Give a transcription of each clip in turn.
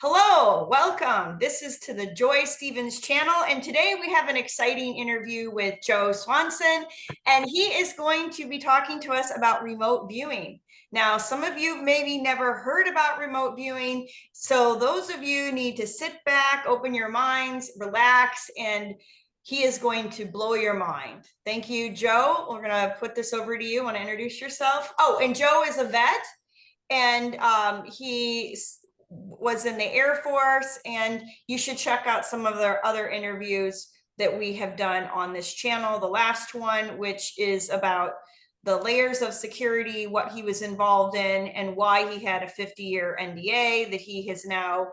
Hello, welcome. This is to the Joy Stevens channel, and today we have an exciting interview with Joe Swenson, and he is going to be talking to us about remote viewing. Now, some of you maybe never heard about remote viewing, so those of you need to sit back, open your minds, relax, and he is going to blow your mind. Thank you, Joe. We're going to put this over to you. Want to introduce yourself? Oh, and Joe is a vet, and he was in the Air Force, and you should check out some of their other interviews that we have done on this channel. The last one, which is about the layers of security, what he was involved in, and why he had a 50-year NDA that he has now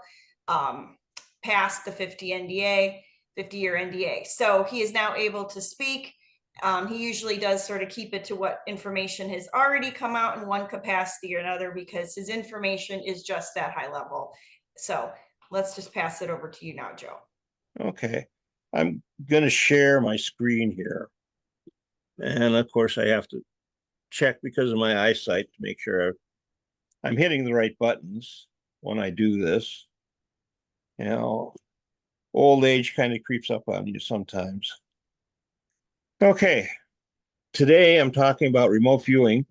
passed the 50-year NDA. So he is now able to speak. He usually does sort of keep it to what information has already come out in one capacity or another, because his information is just that high level. So let's just pass it over to you now, Joe. Okay, I'm going to share my screen here. And of course, I have to check because of my eyesight to make sure I'm hitting the right buttons when I do this. You know, old age kind of creeps up on you sometimes. Okay, today I'm talking about remote viewing,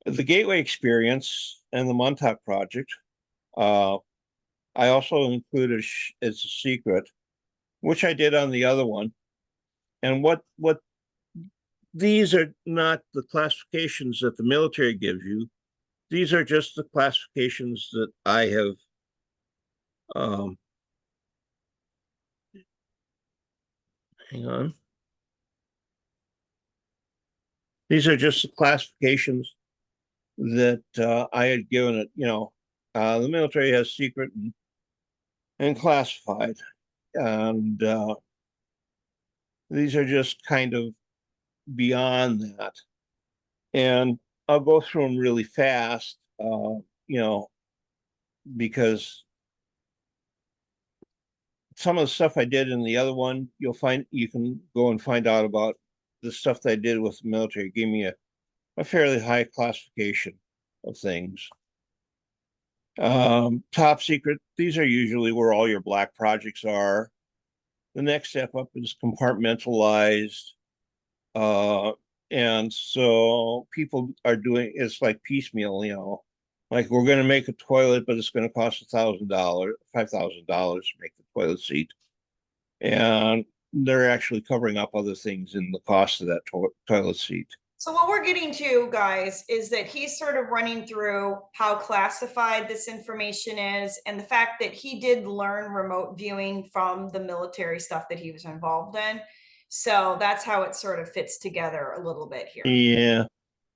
the Gateway experience, and the Montauk project. I also included as a secret, which I did on the other one. And what these are not the classifications that the military gives you. These are just the classifications that I have hang on. These are just the classifications that I had given it. The military has secret and classified, and these are just kind of beyond that. And I'll go through them really fast, because some of the stuff I did in the other one, you can go and find out about the stuff that I did with the military. It gave me a fairly high classification of things. Top secret, these are usually where all your black projects are. The next step up is compartmentalized. And so people are doing it's like piecemeal, like we're going to make a toilet, but it's going to cost $1,000, $5,000 to make the toilet seat. And they're actually covering up other things in the cost of that toilet seat. So what we're getting to, guys, is that he's sort of running through how classified this information is, and the fact that he did learn remote viewing from the military stuff that he was involved in. So that's how it sort of fits together a little bit here. Yeah.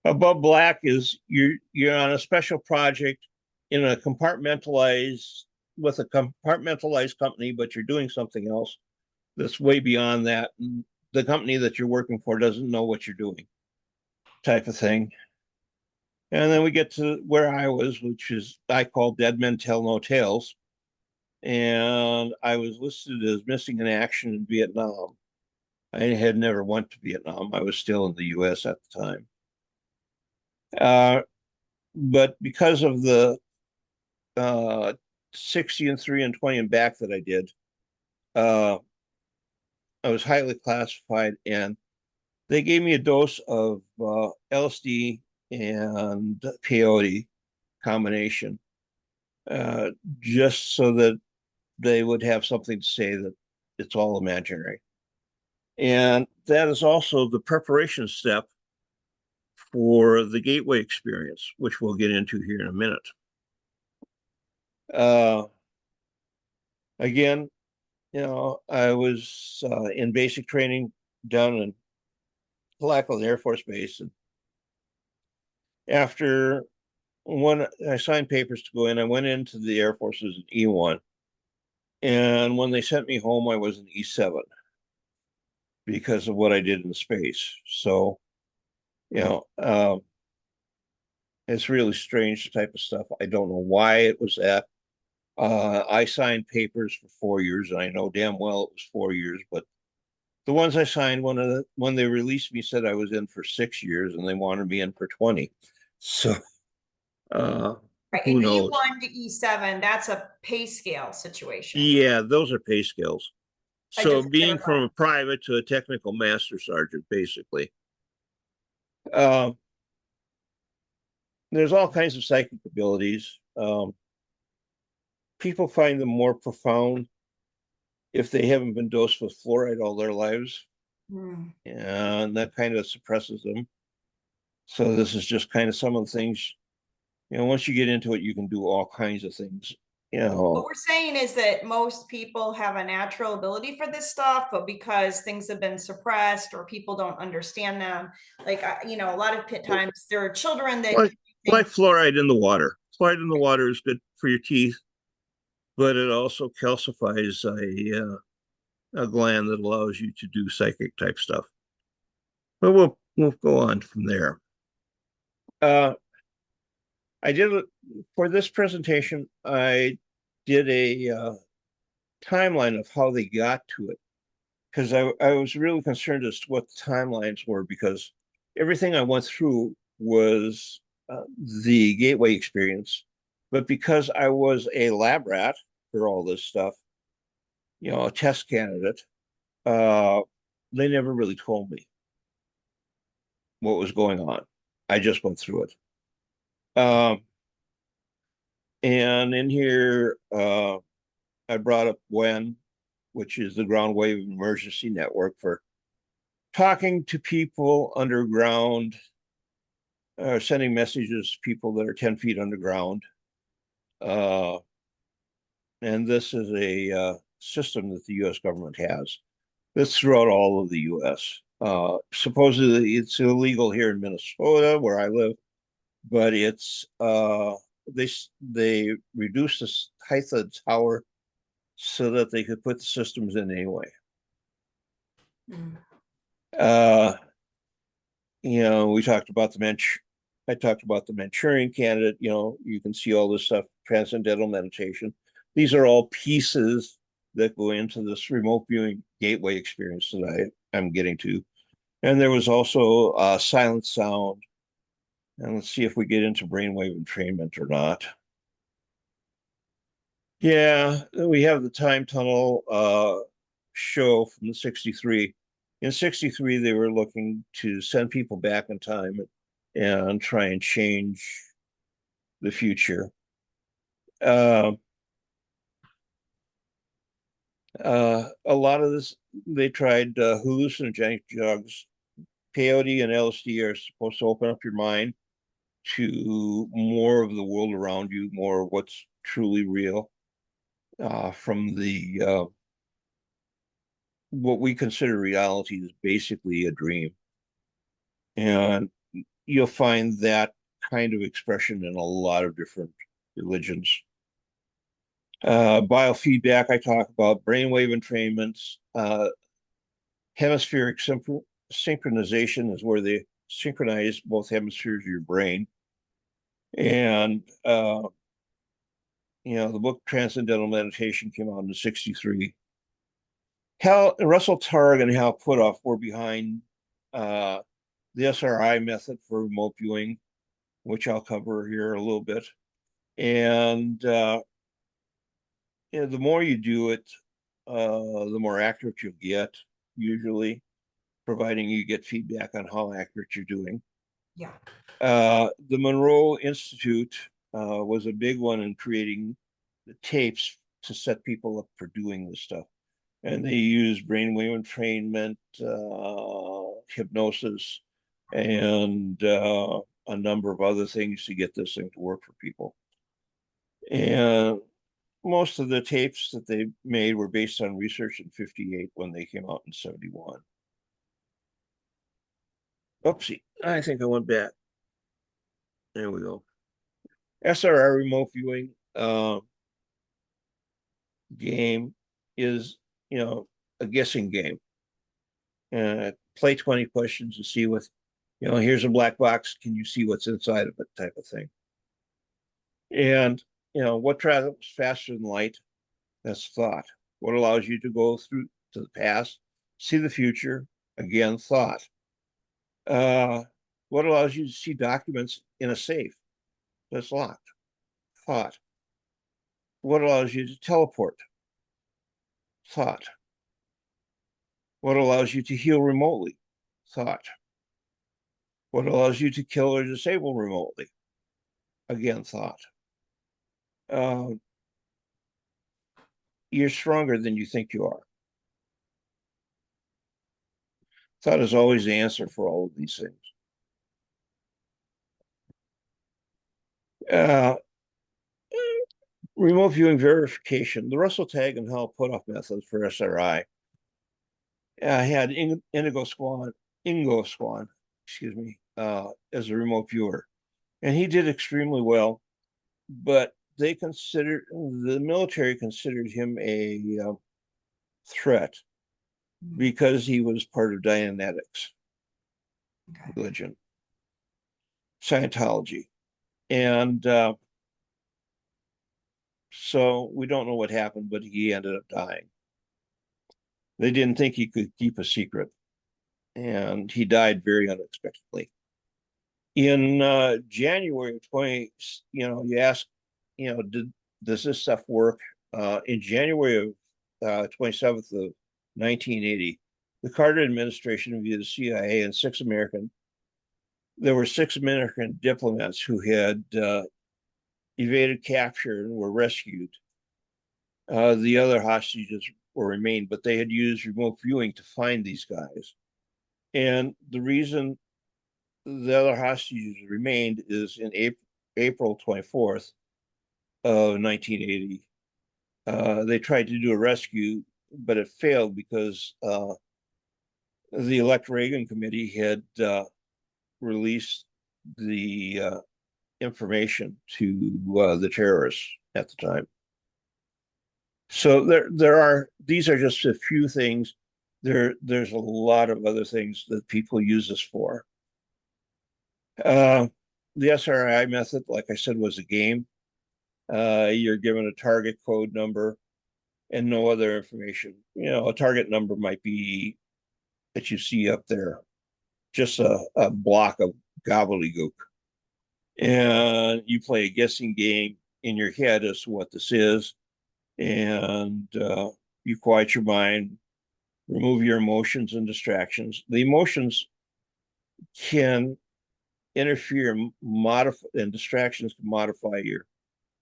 Above black is you're on a special project in a compartmentalized with a compartmentalized company, but you're doing something else that's way beyond that. And the company that you're working for doesn't know what you're doing, type of thing. And then we get to where I was, which is I call Dead Men Tell No Tales. And I was listed as missing in action in Vietnam. I had never went to Vietnam. I was still in the US at the time. But because of the 60 and 3 and 20 and back that I did, I was highly classified, and they gave me a dose of LSD and peyote combination, just so that they would have something to say that it's all imaginary. And that is also the preparation step for the Gateway experience, which we'll get into here in a minute. Again, I was in basic training down in Lackland Air Force Base. And after when I signed papers to go in, I went into the Air Force as an E1. And when they sent me home, I was an E7 because of what I did in space. So, it's really strange type of stuff. I don't know why it was that. I signed papers for 4 years, and I know damn well it was 4 years, but the ones I signed when they released me said I was in for 6 years, and they wanted me in for 20. So Right. Who And knows? E1 to E7, that's a pay scale situation. Yeah, those are pay scales. I So just being clarified. from a private to a technical master sergeant, basically. Um, there's all kinds of psychic abilities. People find them more profound if they haven't been dosed with fluoride all their lives, Hmm. and that kind of suppresses them. So this is just kind of some of the things, once you get into it, you can do all kinds of things. What we're saying is that most people have a natural ability for this stuff, but because things have been suppressed or people don't understand them, like, a lot of times there are children that like think, like fluoride in the water. Fluoride in the water is good for your teeth, but it also calcifies a gland that allows you to do psychic type stuff. But we'll go on from there. Uh, I did for this presentation. I did a timeline of how they got to it because I was really concerned as to what the timelines were because everything I went through was the gateway experience, but because I was a lab rat for all this stuff, a test candidate, uh, they never really told me what was going on. I just went through it. And in here, I brought up WEN, which is the ground wave emergency network for talking to people underground, sending messages to people that are 10 feet underground. Uh, and this is a system that the US government has. That's throughout all of the US. Supposedly it's illegal here in Minnesota, where I live, but it's they reduced the height of the tower so that they could put the systems in anyway. hmm, Uh, we talked about I talked about the Manchurian candidate. You can see all this stuff, transcendental meditation. These are all pieces that go into this remote viewing gateway experience that I'm getting to. And there was also silent sound. And let's see if we get into brainwave entrainment or not. Yeah, we have the time tunnel show from the 63. In 63, they were looking to send people back in time and try and change the future. Uh, a lot of this, they tried hallucinogenic drugs. Peyote and LSD are supposed to open up your mind to more of the world around you, more of what's truly real from the what we consider reality is basically a dream. And you'll find that kind of expression in a lot of different religions. Biofeedback, I talk about brainwave entrainments. Hemispheric synchronization is where they synchronize both hemispheres of your brain. And, the book Transcendental Meditation came out in 63. Russell Targ and Hal Puthoff were behind uh, the SRI method for remote viewing, which I'll cover here a little bit. And the more you do it, the more accurate you'll get, usually, providing you get feedback on how accurate you're doing. yeah. The Monroe Institute was a big one in creating the tapes to set people up for doing this stuff. And they use brainwave entrainment, hypnosis, and a number of other things to get this thing to work for people. And most of the tapes that they made were based on research in 58 when they came out in 71. Oopsie, I think I went back. There we go. SRI remote viewing game is, a guessing game. Play 20 questions to see what, here's a black box. Can you see what's inside of it type of thing? And, what travels faster than light? That's thought. What allows you to go through to the past, see the future? Again, thought. Uh, what allows you to see documents in a safe that's locked? Thought. What allows you to teleport? Thought. What allows you to heal remotely? Thought. What allows you to kill or disable remotely? Again, thought. Uh, you're stronger than you think you are. Thought is always the answer for all of these things. Uh, remote viewing verification. The Russell tag and Hall put-off methods for SRI had Ingo Swan, excuse me, as a remote viewer, and he did extremely well. But the military considered him a threat because he was part of Dianetics religion, Scientology, and so we don't know what happened, but he ended up dying. They didn't think he could keep a secret, and he died very unexpectedly. In January of 20, you ask, does this stuff work? In January of 27th of 1980, the Carter administration via the CIA and there were 6 American diplomats who had evaded capture and were rescued. The other hostages were remained, but they had used remote viewing to find these guys. And the reason the other hostages remained is in April 24th of 1980. They tried to do a rescue, but it failed because the Elect Reagan Committee had released the information to the terrorists at the time. So these are just a few things. There's a lot of other things that people use this for. The SRI method, like I said, was a game. You're given a target code number and no other information. A target number might be that you see up there, just a block of gobbledygook. And you play a guessing game in your head as to what this is. And you quiet your mind, remove your emotions and distractions. The emotions can interfere, modify, and distractions can modify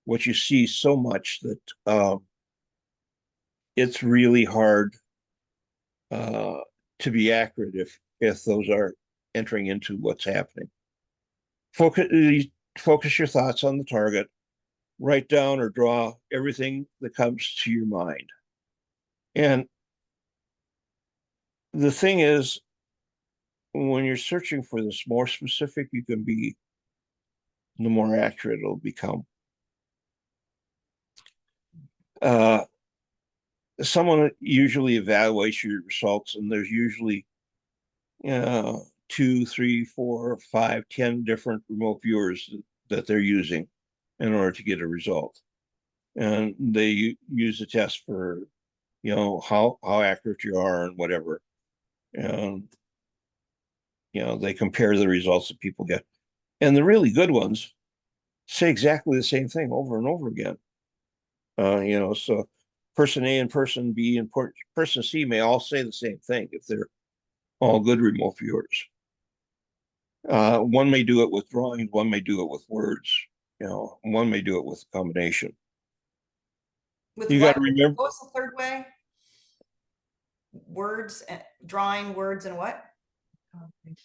what you see so much that it's really hard to be accurate if those are entering into what's happening. Focus your thoughts on the target. Write down or draw everything that comes to your mind. And the thing is, when you're searching for this, more specific you can be, the more accurate it'll become. Someone usually evaluates your results, and there's usually 2, 3, 4, 5, 10 different remote viewers that they're using in order to get a result. And they use a test for, how accurate you are and whatever. And, they compare the results that people get. And the really good ones say exactly the same thing over and over again. So person A and person B and person C may all say the same thing if they're all good remote viewers. One may do it with drawings, one may do it with words, one may do it with a combination. With You got what? to remember What was the third way? Words, drawing words, and what?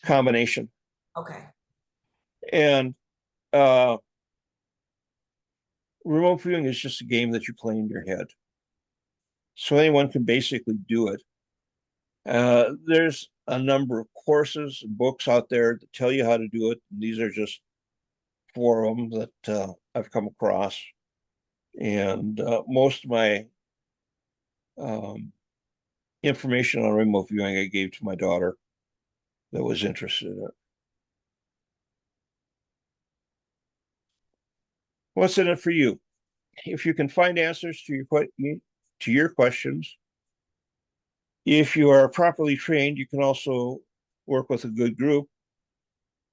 combination. Okay. And remote viewing is just a game that you play in your head. So anyone can basically do it. There's a number of courses, books out there that tell you how to do it. These are just 4 of them that I've come across. And most of my information on remote viewing I gave to my daughter that was interested in it. What's in it for you? If you can find answers to your questions, if you are properly trained, you can also work with a good group.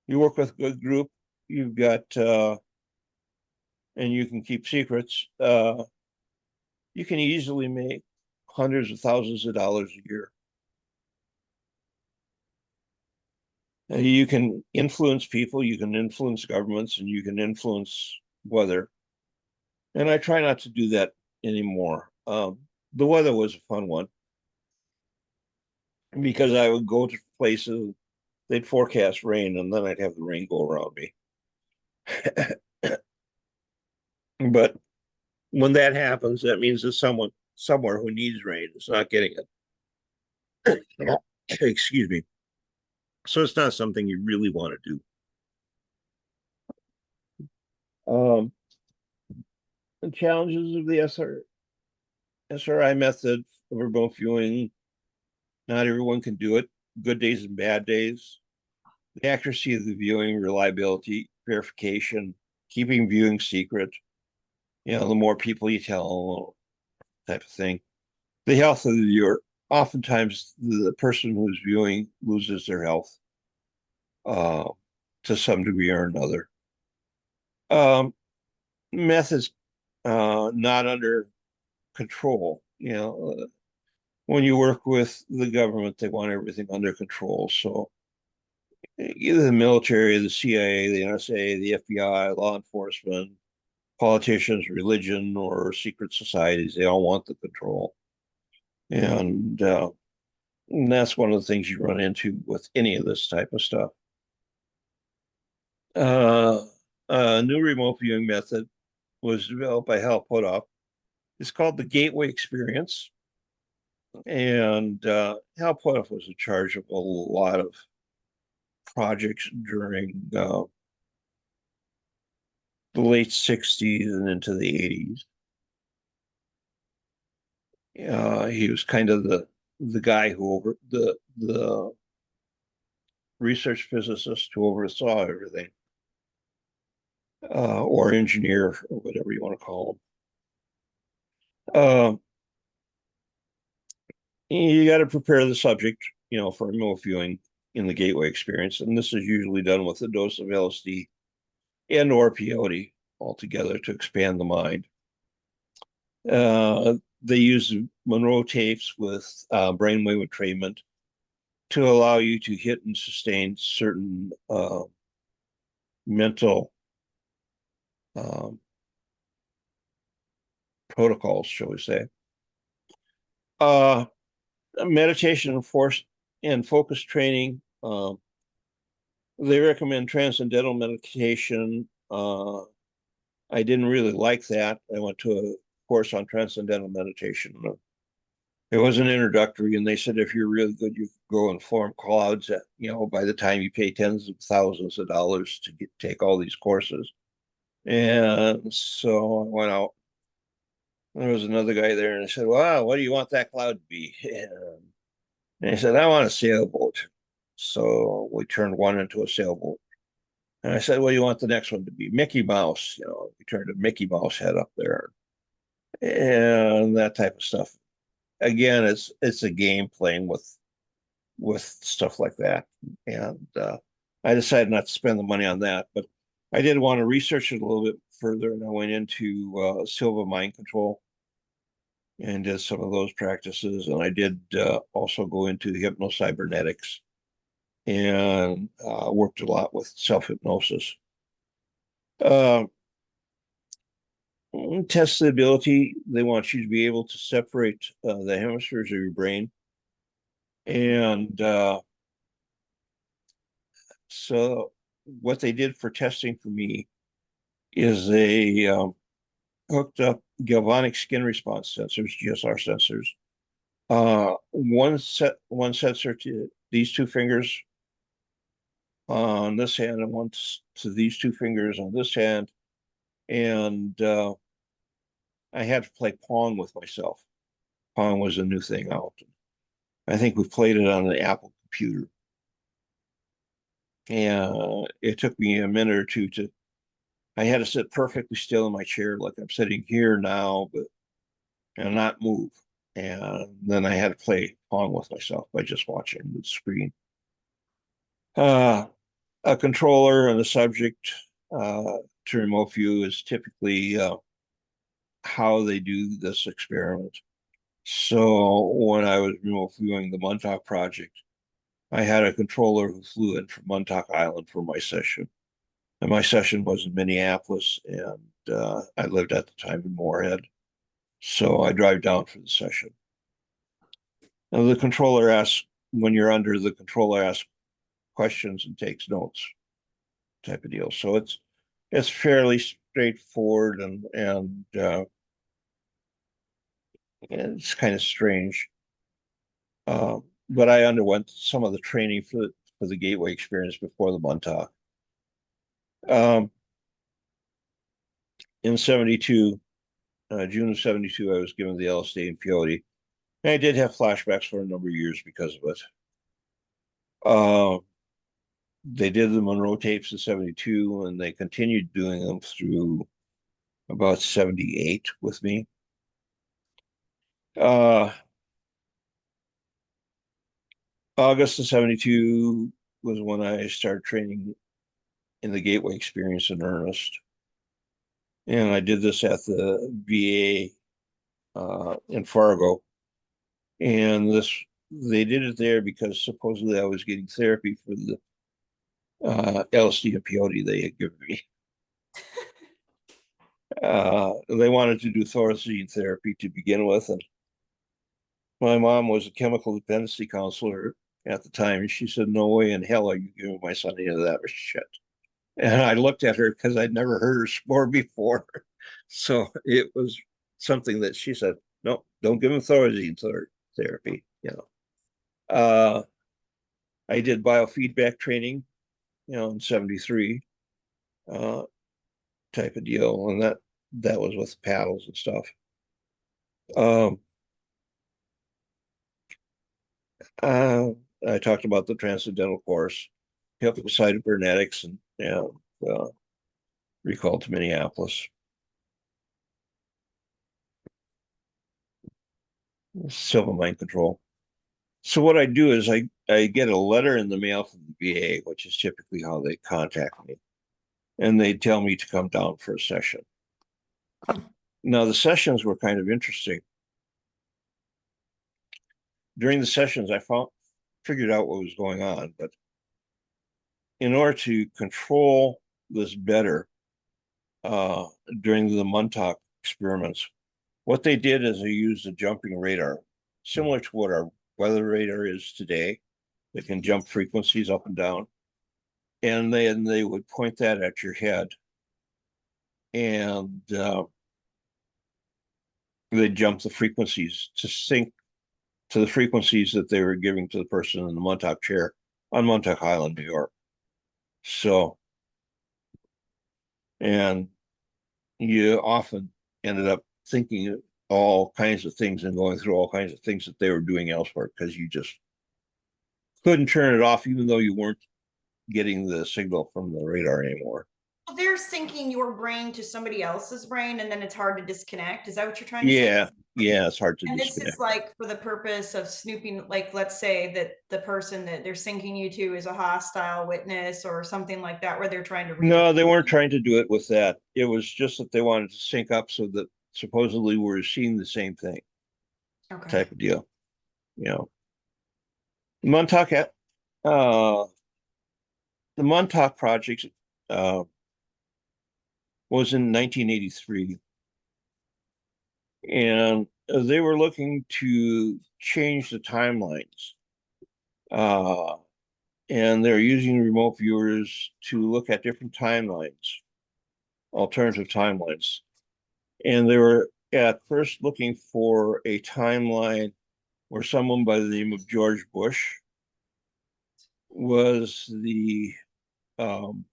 You work with a good group, you've got and you can keep secrets, you can easily make hundreds of thousands of dollars a year. You can influence people, you can influence governments, and you can influence weather. And I try not to do that anymore. The weather was a fun one because I would go to places, they'd forecast rain, and then I'd have the rain go around me. But when that happens, that means that someone somewhere who needs rain is not getting it. Excuse me. So it's not something you really want to do. The challenges of the SRI method of remote viewing, not everyone can do it. Good days and bad days. The accuracy of the viewing, reliability, verification, keeping viewing secret. The more people you tell, type of thing. The health of the viewer. Oftentimes, the person who's viewing loses their health uh, to some degree or another. Um, Methods not under control. When you work with the government, they want everything under control. So either the military, the CIA, the NSA, the FBI, law enforcement, politicians, religion, or secret societies, they all want the control. And that's one of the things you run into with any of this type of stuff. Uh, a new remote viewing method was developed by Hal Puthoff. It's called the Gateway Experience. And Hal Puthoff was in charge of a lot of projects during the late 60s and into the 80s. He was kind of the guy who over the research physicist who oversaw everything, or engineer, or whatever you want to call him. You got to prepare the subject, for remote viewing in the gateway experience, and this is usually done with a dose of LSD and or peyote altogether to expand the mind. They use Monroe tapes with brainwave entrainment to allow you to hit and sustain certain mental um, protocols, shall we say. Uh, Meditation and force and focus training. They recommend transcendental meditation. I didn't really like that. I went to a course on transcendental meditation. It was an introductory, and they said if you're really good, you could go and form clouds. By the time you pay tens of thousands of dollars to take all these courses, and so I went out. There was another guy there, and I said, "Wow, what do you want that cloud to be?" And he said, "I want a sailboat." So we turned one into a sailboat. And I said, "What do you want the next one to be?" Mickey Mouse. We turned a Mickey Mouse head up there, and that type of stuff. Again, it's a game playing with stuff like that. And I decided not to spend the money on that, but I did want to research it a little bit further, and I went into Silva mind control and did some of those practices. And I did also go into hypnocybernetics and worked a lot with self-hypnosis. Uh, Test the ability. They want you to be able to separate the hemispheres of your brain. And so what they did for testing for me is they hooked up galvanic skin response sensors, GSR sensors. One sensor to these two fingers on this hand, and one to these two fingers on this hand. And I had to play Pong with myself. Pong was a new thing out. I think we played it on an Apple computer. And it took me a minute or two I had to sit perfectly still in my chair, like I'm sitting here now, but and not move. And then I had to play Pong with myself by just watching the screen. A controller and a subject. to remote view is typically how they do this experiment. So when I was remote viewing the Montauk project, I had a controller who flew in from Montauk Island for my session. And my session was in Minneapolis, and I lived at the time in Moorhead. So I drive down for the session. And the controller asks, when you're under, the controller asks questions and takes notes type of deal. So it's fairly straightforward and it's kind of strange. But I underwent some of the training for the Gateway experience before the Montauk. In 72, June of 72, I was given the LSD and peyote. And I did have flashbacks for a number of years because of it. Uh, they did the Monroe tapes in 72, and they continued doing them through about 78 with me. Uh, August of 72 was when I started training in the Gateway experience in earnest. And I did this at the VA in Fargo. And they did it there because supposedly I was getting therapy for the LSD and peyote they had given me. They wanted to do thorazine therapy to begin with, and my mom was a chemical dependency counselor at the time, and she said, "No way in hell are you giving my son any of that shit." And I looked at her because I'd never heard her swore before, so it was something that she said, "No, don't give him thorazine therapy." I did biofeedback training, in '73. Uh, Type of deal, and that was with paddles and stuff. Um, uh, I talked about the transcendental course, helped with cybernetics, and recalled to Minneapolis. Civil mind control. So what I do is I get a letter in the mail from the VA, which is typically how they contact me, and they tell me to come down for a session. Now the sessions were kind of interesting. During the sessions, I figured out what was going on, but in order to control this better uh, during the Montauk experiments, what they did is they used a jumping radar, similar to what our weather radar is today. They can jump frequencies up and down, and then they would point that at your head, and they'd jump the frequencies to sync to the frequencies that they were giving to the person in the Montauk chair on Montauk Island, New York. So, and you often ended up thinking all kinds of things and going through all kinds of things that they were doing elsewhere because you just couldn't turn it off, even though you weren't getting the signal from the radar anymore. So they're syncing your brain to somebody else's brain, and then it's hard to disconnect. Is that what you're trying to say? Yeah, yeah, it's hard to And this is disconnect. like for the purpose of snooping, like let's say that the person that they're syncing you to is a hostile witness or something like that, where they're trying to read it. No, they weren't trying to do it with that. It was just that they wanted to sync up so that supposedly we're seeing the same thing, Okay. type of deal. You know, Montauk, uh, the Montauk project uh, was in 1983, and they were looking to change the timelines. Uh, and they're using remote viewers to look at different timelines, alternative timelines. And they were at first looking for a timeline where someone by the name of George Bush was the um,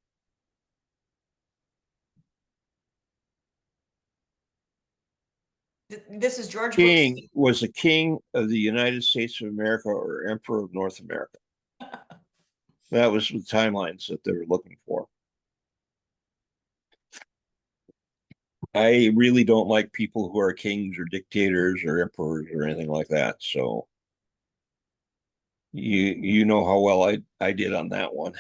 This is George Bush. king, was the king of the United States of America or emperor of North America. That was the timelines that they were looking for. I really don't like people who are kings or dictators or emperors or anything like that. So you know how well I did on that one.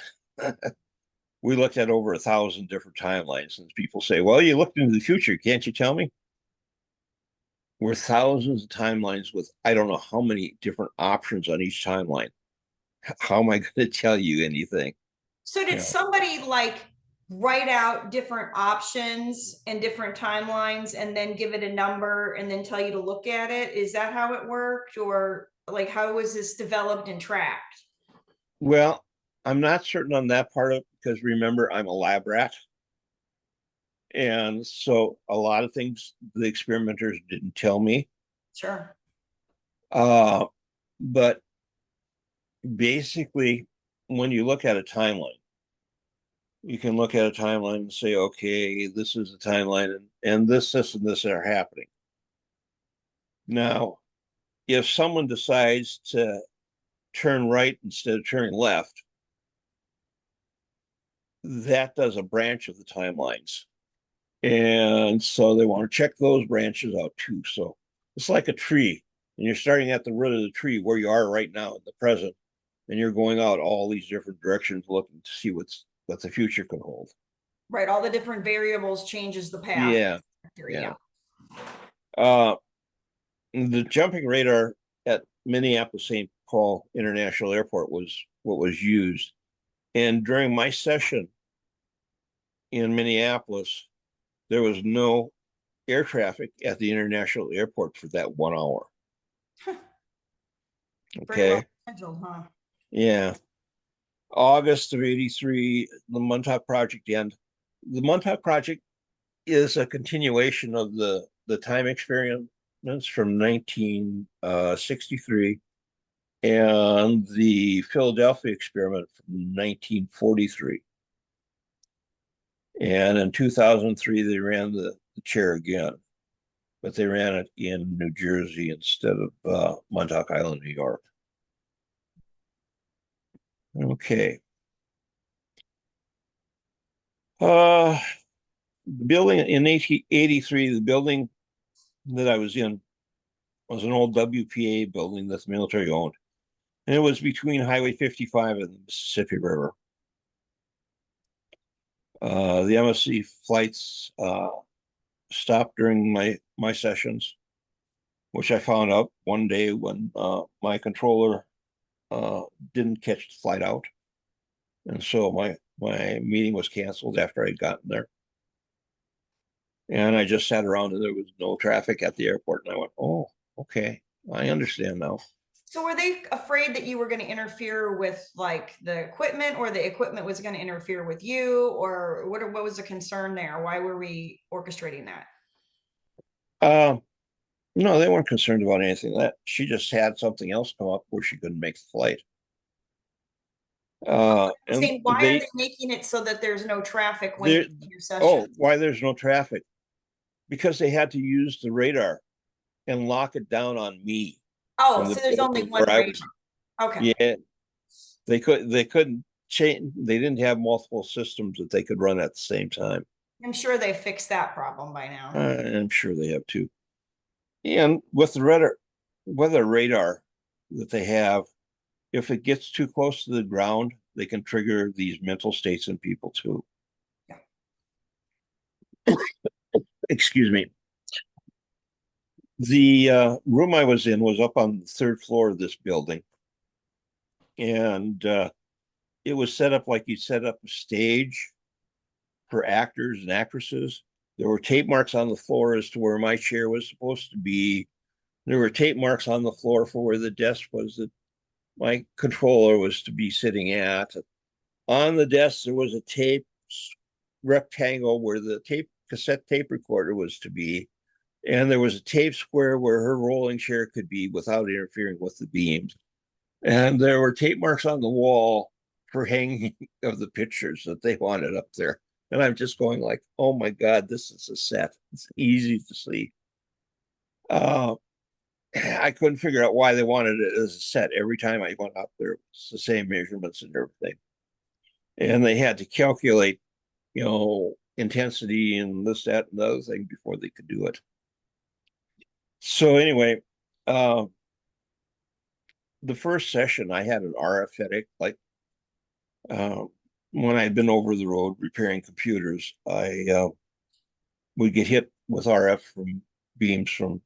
we looked at over 1,000 different timelines, and people say, well, you looked into the future. Can't you tell me? We're thousands of timelines with I don't know how many different options on each timeline. How am I going to tell you anything? So You did know, somebody like write out different options and different timelines and then give it a number and then tell you to look at it? Is that how it worked? Or like how was this developed and tracked? well, I'm not certain on that part of it because remember, I'm a lab rat. And so a lot of things the experimenters didn't tell me. Sure. Uh, but basically, when you look at a timeline, you can look at a timeline and say, okay, this is the timeline, and this, and this are happening. Now, if someone decides to turn right instead of turning left, that does a branch of the timelines. And so they want to check those branches out too. So it's like a tree, and you're starting at the root of the tree where you are right now in the present, and you're going out all these different directions looking to see what the future can hold. Right. All the different variables changes the path. Yeah, Yeah. yeah. Uh, the jumping radar at Minneapolis St. Paul International Airport was what was used. And during my session in Minneapolis, there was no air traffic at the international airport for that 1 hour. Pretty well Okay. scheduled, huh? Yeah. August of 83, the Montauk Project end. The Montauk Project is a continuation of the time experiments from 1963 and the Philadelphia experiment from 1943. And in 2003, they ran the chair again, but they ran it in New Jersey instead of Montauk Island, New York. Okay. Uh, the building in 1883, the building that I was in was an old WPA building that the military owned. And it was between Highway 55 and the Mississippi River. The MSC flights stopped during my sessions, which I found out one day when my controller uh, didn't catch the flight out, and so my meeting was canceled after I'd gotten there. And I just sat around and there was no traffic at the airport, and I went, "Oh, okay, I understand now." So were they afraid that you were going to interfere with like the equipment or the equipment was going to interfere with you or what was the concern there? Why were we orchestrating that? Uh, no, they weren't concerned about anything. That she just had something else come up where she couldn't make the flight. And Saying why are they they making it so that there's no traffic when you're there in your session? oh, why there's no traffic? Because they had to use the radar and lock it down on me Oh, in the so there's only building one where I radar. was. Okay. Yeah, they couldn't change. They didn't have multiple systems that they could run at the same time. I'm sure they fixed that problem by now. I'm sure they have too. And with the radar, weather radar that they have, if it gets too close to the ground, they can trigger these mental states in people too. Yeah. Excuse me. The room I was in was up on the third floor of this building, and it was set up like you set up a stage for actors and actresses. There were tape marks on the floor as to where my chair was supposed to be. There were tape marks on the floor for where the desk was that my controller was to be sitting at. On the desk, there was a tape rectangle where the cassette tape recorder was to be. And there was a tape square where her rolling chair could be without interfering with the beams. And there were tape marks on the wall for hanging of the pictures that they wanted up there. And I'm just going like, oh my God, this is a set. It's easy to see. Uh, I couldn't figure out why they wanted it as a set. Every time I went up there, it's the same measurements and everything. And they had to calculate, intensity and this, that, and the other thing before they could do it. So anyway, uh, the first session I had an RF headache, like when I'd been over the road repairing computers, I would get hit with RF from beams from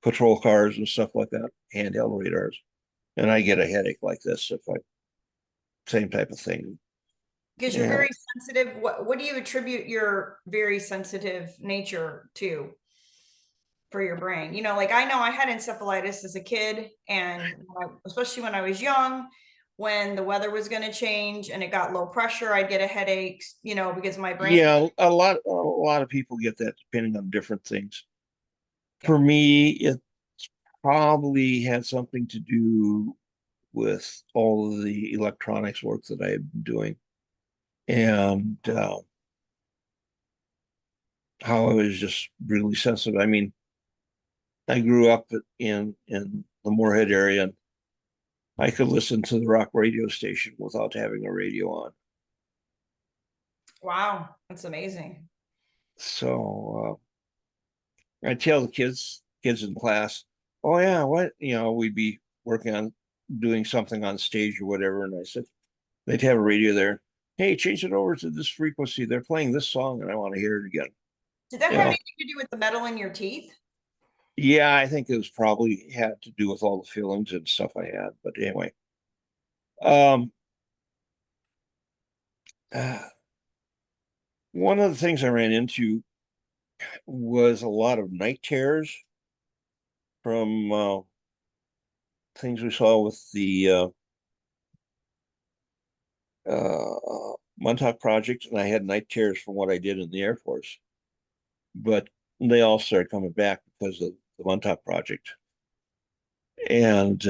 patrol cars and stuff like that, handheld radars, and I get a headache like this if I same type of thing. Because you're Yeah, very sensitive. What do you attribute your very sensitive nature to for your brain? Like I know I had encephalitis as a kid, and especially when I was young, when the weather was going to change and it got low pressure, I'd get a headache, because my brain. yeah, a lot of people get that depending on different things. Yeah. For me, it probably had something to do with all of the electronics work that I had been doing and how I was just really sensitive. I mean, I grew up in the Moorhead area, and I could listen to the rock radio station without having a radio on. Wow, that's amazing. So I tell the kids in class, "Oh yeah, what we'd be working on doing something on stage or whatever," and I said they'd have a radio there. Hey, change it over to this frequency. They're playing this song, and I want to hear it again. Did that You have know, anything to do with the metal in your teeth? yeah, I think it was probably had to do with all the feelings and stuff I had. But anyway, um, uh, one of the things I ran into was a lot of night terrors from things we saw with the Montauk Project, and I had night terrors from what I did in the Air Force. But they all started coming back because of the Montauk Project, and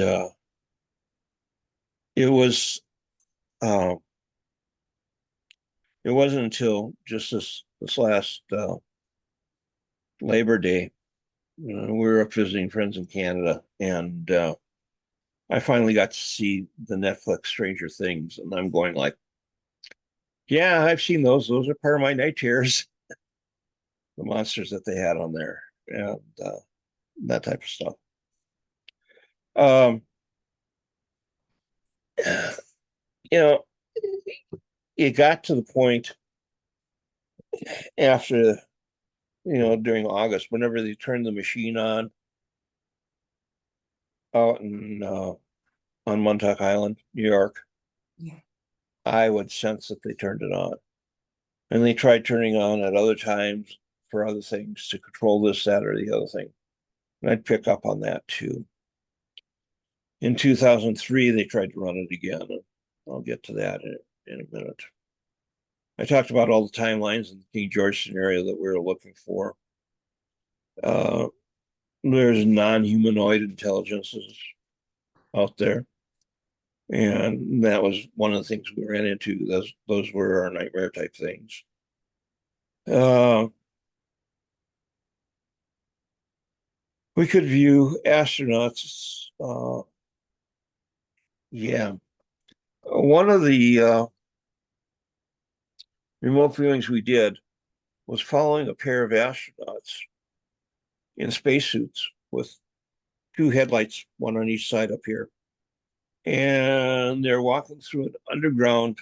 it was uh, it wasn't until just this last Labor Day, we were up visiting friends in Canada, and I finally got to see the Netflix Stranger Things, and I'm going like, yeah, I've seen those. Those are part of my night terrors. The monsters that they had on there, and that type of stuff. Um, you know, it got to the point after, during August, whenever they turned the machine on out on Montauk Island, New York, Yeah. I would sense that they turned it on. And they tried turning on at other times for other things to control this, that, or the other thing. And I'd pick up on that too. In 2003, they tried to run it again. And I'll get to that in a minute. I talked about all the timelines in the King George scenario that we were looking for. Uh, there's non-humanoid intelligences out there, and that was one of the things we ran into. Those were our nightmare type things. Uh, we could view astronauts. Yeah, one of the remote viewings we did was following a pair of astronauts in spacesuits with two headlights, one on each side up here, and they're walking through an underground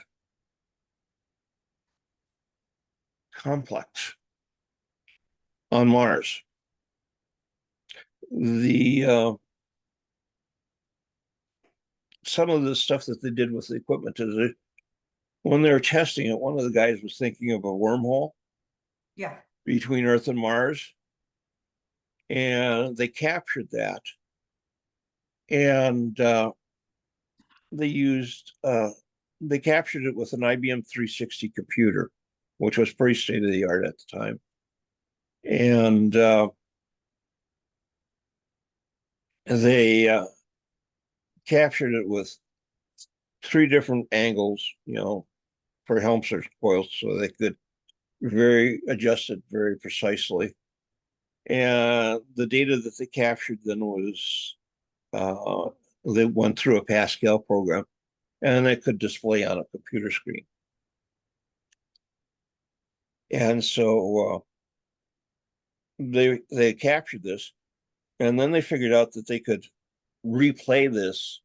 complex on Mars. The Some of the stuff that they did with the equipment is when they were testing it, one of the guys was thinking of a wormhole Yeah. between Earth and Mars, and they captured that, and they used they captured it with an IBM 360 computer, which was pretty state of the art at the time, and they captured it with three different angles, for helms or coils, so they could very adjust it very precisely. And the data that they captured then was uh, they went through a Pascal program, and it could display on a computer screen. And so they captured this, and then they figured out that they could replay this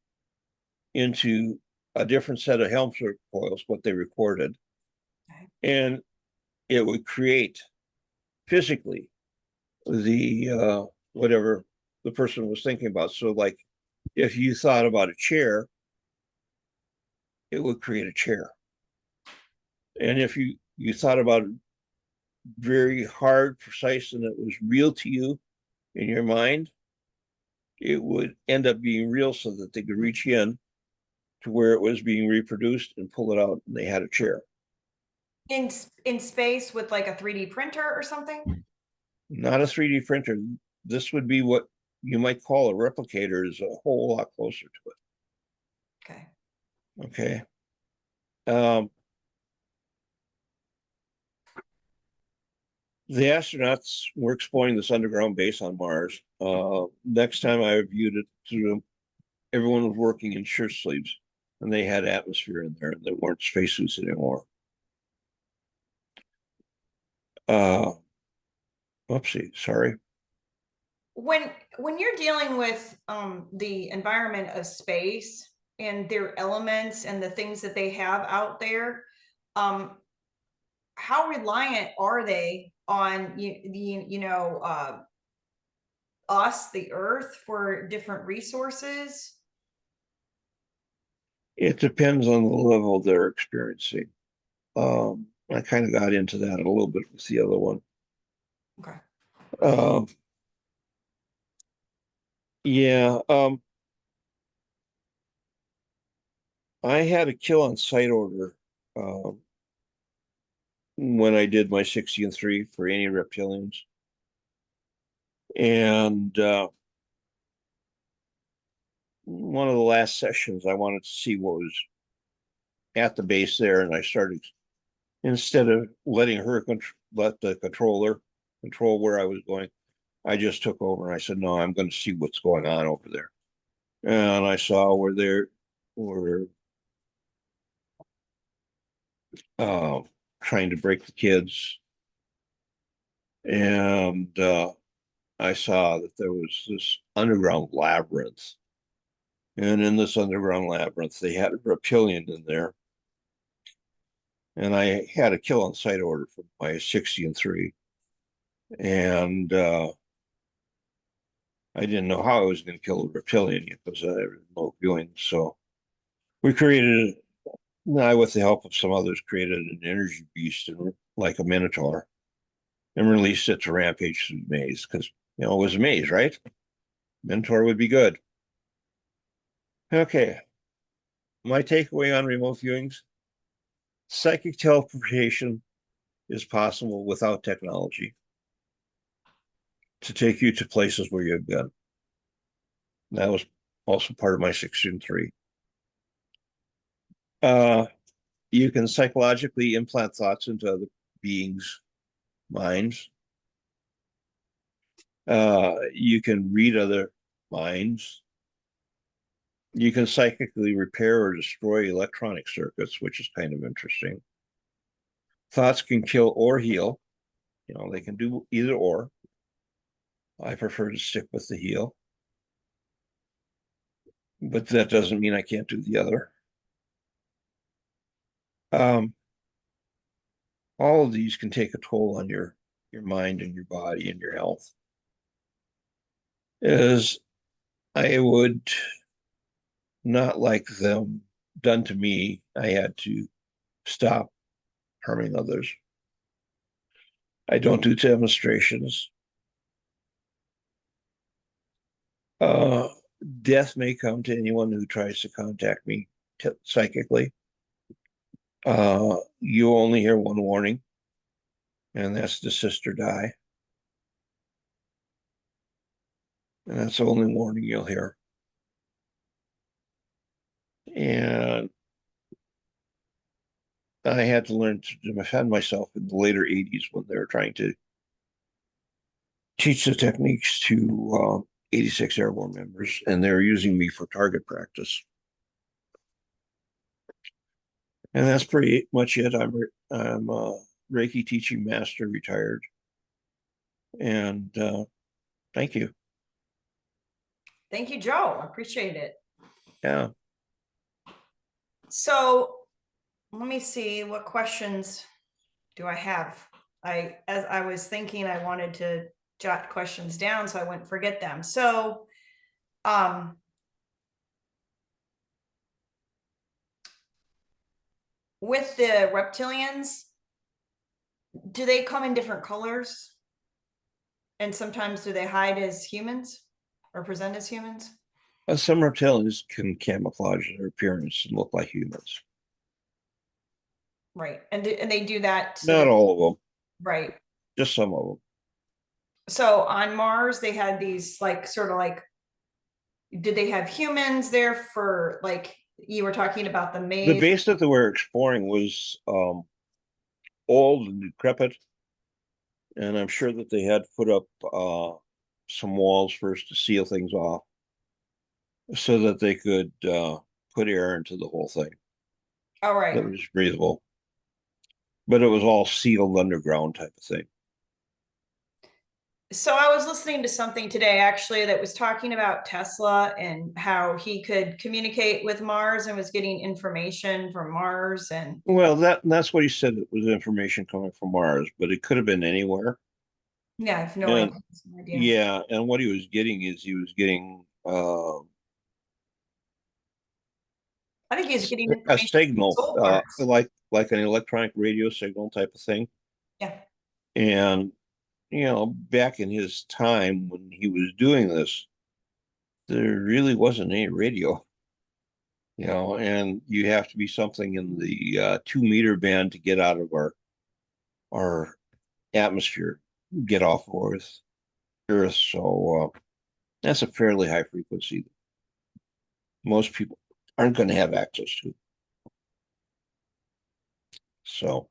into a different set of Helmholtz coils, what they recorded, Okay. and it would create physically the whatever the person was thinking about. So, like, if you thought about a chair, it would create a chair. And if you thought about it very hard, precise, and it was real to you in your mind, it would end up being real so that they could reach in to where it was being reproduced and pull it out, and they had a chair. In space with like a 3D printer or something? Not a 3D printer. This would be what you might call a replicator, is a whole lot closer to Okay. it. Okay. Um, the astronauts were exploring this underground base on Mars. Next time I viewed it through, everyone was working in shirt sleeves, and they had atmosphere in there, and they weren't spacesuits anymore. Uh, Oopsie, sorry. When you're dealing with the environment of space and their elements and the things that they have out there, um, how reliant are they on us, the Earth, for different resources? It depends on the level they're experiencing. I kind of got into that a little bit with the other one. Okay. Um, yeah, I had a kill on site order when I did my 60 and 3 for any reptilians. And one of the last sessions, I wanted to see what was at the base there, and I started, instead of letting her let the controller control where I was going, I just took over and I said, no, I'm going to see what's going on over there. And I saw where there were uh, trying to break the kids. And I saw that there was this underground labyrinth. And in this underground labyrinth, they had a reptilian in there. And I had a kill on site order for my 60 and 3. And I didn't know how I was going to kill the reptilian because I had no viewing. So we created, I, with the help of some others, created an energy beast and, like a minotaur, and released it to rampage through the maze because, it was a maze, right? Minotaur would be good. Okay. My takeaway on remote viewings: psychic teleportation is possible without technology to take you to places where you've been. That was also part of my 16-3. You can psychologically implant thoughts into other beings' minds. You can read other minds. You can psychically repair or destroy electronic circuits, which is kind of interesting. Thoughts can kill or heal. They can do either or. I prefer to stick with the heal, but that doesn't mean I can't do the other. Um, all of these can take a toll on your mind and your body and your health. As I would not like them done to me, I had to stop harming others. I don't do demonstrations. Uh, Death may come to anyone who tries to contact me psychically. You only hear one warning, and that's desist or die. And that's the only warning you'll hear. And I had to learn to defend myself in the later 80s when they were trying to teach the techniques to 86 airborne members, and they were using me for target practice. And that's pretty much it. I'm a Reiki teaching master, retired, and thank you. Thank you, Joe. I appreciate it. Yeah. So let me see, what questions do I have? As I was thinking, I wanted to jot questions down so I wouldn't forget them. So, um, with the reptilians, do they come in different colors? And sometimes do they hide as humans or present as humans? Some reptilians can camouflage their appearance and look like humans. Right. And they do that so Not that, all of them, right. just some of them. So on Mars, they had these like sort of like, did they have humans there for like you were talking about the The maze? base that they were exploring was old and decrepit, and I'm sure that they had put up some walls first to seal things off so that they could put air into the whole thing All that right. was breathable. But it was all sealed underground type of thing. So I was listening to something today actually that was talking about Tesla and how he could communicate with Mars and was getting information from Mars and Well, that's what he said. It was information coming from Mars, but it could have been anywhere. yeah, I have And no idea. yeah, and what he was getting is he was getting I think he's getting a information from signal, soul parts. like an electronic radio signal type of thing. Yeah. And back in his time when he was doing this, there really wasn't any radio. And you have to be something in the 2 meter band to get out of our atmosphere, get off Earth. So that's a fairly high frequency that most people aren't going to have access to. So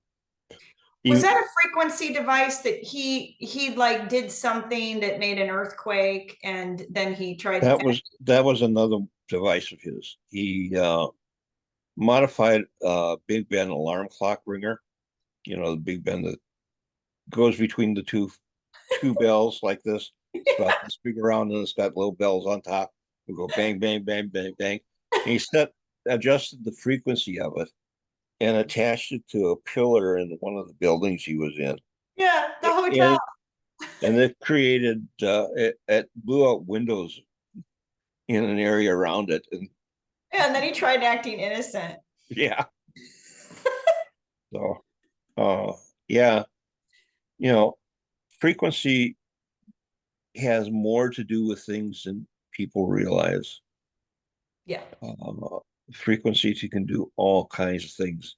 Was you that a frequency device that he like did something that made an earthquake and then he tried that was another device of his. He modified Big Ben alarm clock ringer. The Big Ben that goes between the two bells like this. It's about this big around and it's got little bells on top. We go bang, bang, bang, bang, bang. And he adjusted the frequency of it and attached it to a pillar in one of the buildings he was in. yeah, the hotel. And it created it blew out windows in an area around it. And Yeah, and then he tried acting innocent. yeah, so uh yeah, you know, frequency has more to do with things than people realize. Yeah. Frequencies, you can do all kinds of things.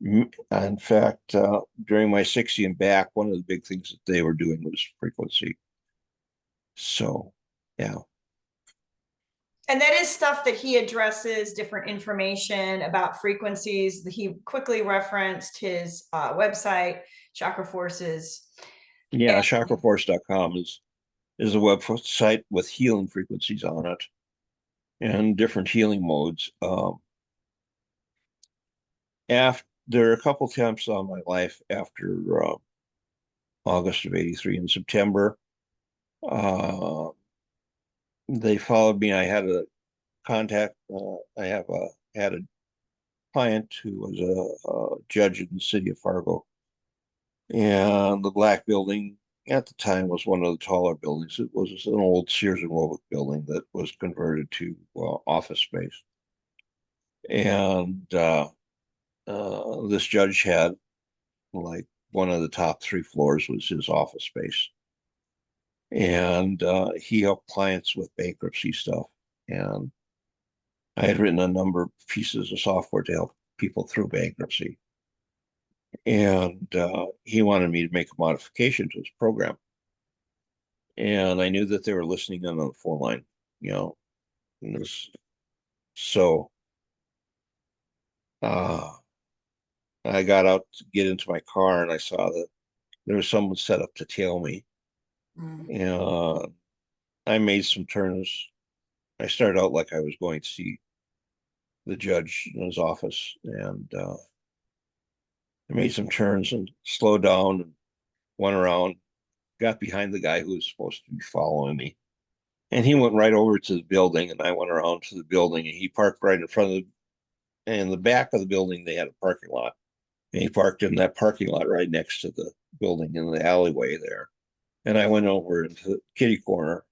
In fact, during my 60 and back, one of the big things that they were doing was frequency. So, yeah. And that is stuff that he addresses different information about frequencies. He quickly referenced his website, Chakra Forces. Yeah, And chakraforce.com is a website with healing frequencies on it and different healing modes. After there are a couple times on my life after August of '83 in September, uh, they followed me. I had a contact. I have a had a client who was a judge in the city of Fargo, and the black building at the time was one of the taller buildings. It was an old Sears and Roebuck building that was converted to office space, and this judge had like one of the top 3 floors was his office space, and he helped clients with bankruptcy stuff, and I had written a number of pieces of software to help people through bankruptcy. And he wanted me to make a modification to his program. And I knew that they were listening in on the phone line, you know. So uh, I got out to get into my car and I saw that there was someone set up to tail me. mm, And I made some turns. I started out like I was going to see the judge in his office. And I made some turns and slowed down and went around, got behind the guy who was supposed to be following me. And he went right over to the building, and I went around to the building, and he parked right in front of And in the back of the building, they had a parking lot. And he parked in that parking lot right next to the building in the alleyway there. And I went over into the kitty corner,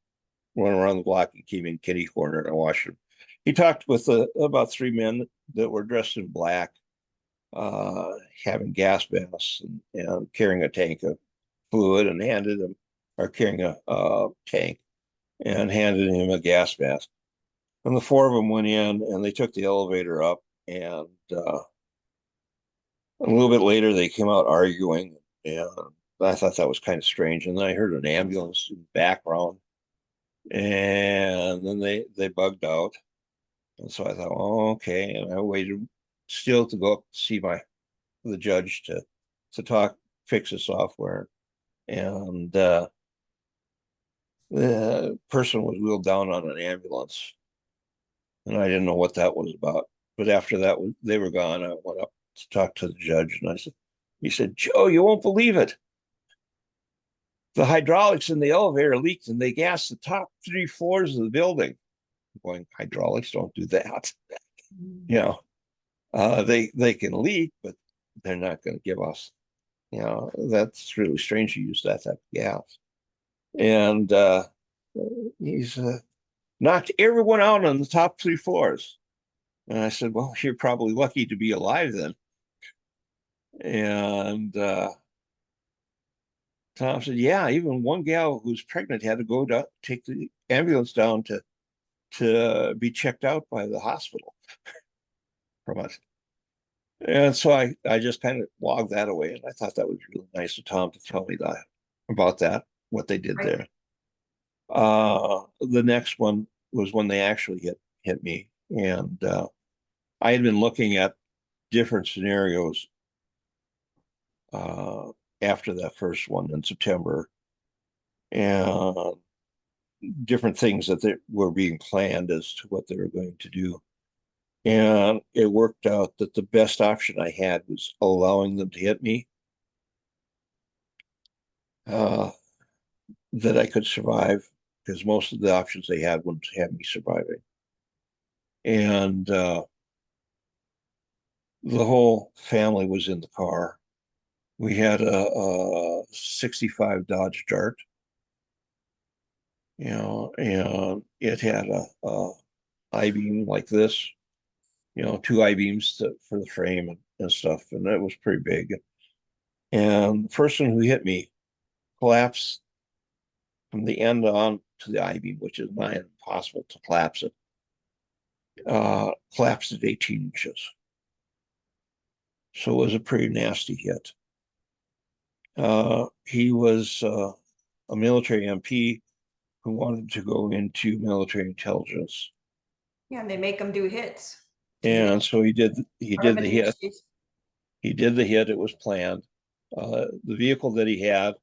went around the block and came in kitty corner and I watched him. He talked with about three men that were dressed in black, uh, having gas masks and carrying a tank of fluid and handed him, or carrying a tank and handed him a gas mask. And the four of them went in and they took the elevator up. And a little bit later, they came out arguing. And I thought that was kind of strange. And then I heard an ambulance in the background. And then they bugged out. And so I thought, oh, okay. And I waited still to go up to see the judge to talk, fix the software. And the person was wheeled down on an ambulance. And I didn't know what that was about. But after that, they were gone. I went up to talk to the judge, and he said, Joe, you won't believe it. The hydraulics in the elevator leaked, and they gassed the top 3 floors of the building. I'm going, hydraulics don't do that. You know, they can leak, but they're not going to give us. You know, that's really strange to use that type of gas. And he's knocked everyone out on the top 3 floors. And I said, well, you're probably lucky to be alive then. And Tom said, yeah, even one gal who's pregnant had to go to take the ambulance down to be checked out by the hospital from us. And so I just kind of logged that away. And I thought that was really nice of Tom to tell me that about that, what they did Right. there. The next one was when they actually hit me. And I had been looking at different scenarios uh, after that first one in September, and different things that were being planned as to what they were going to do. And it worked out that the best option I had was allowing them to hit me, uh, that I could survive, because most of the options they had wouldn't have me surviving. And the whole family was in the car. We had a 65 Dodge Dart, you know, and it had a I-beam like this, you know, two I-beams for the frame and stuff, and it was pretty big. And the person who hit me collapsed from the end on to the I-beam, which is nigh impossible to collapse it. Collapsed at 18 inches. So it was a pretty nasty hit. He was a military MP who wanted to go into military intelligence. Yeah, and they make them do hits. And so he did the hit. Issues. He did the hit. It was planned. The vehicle that he had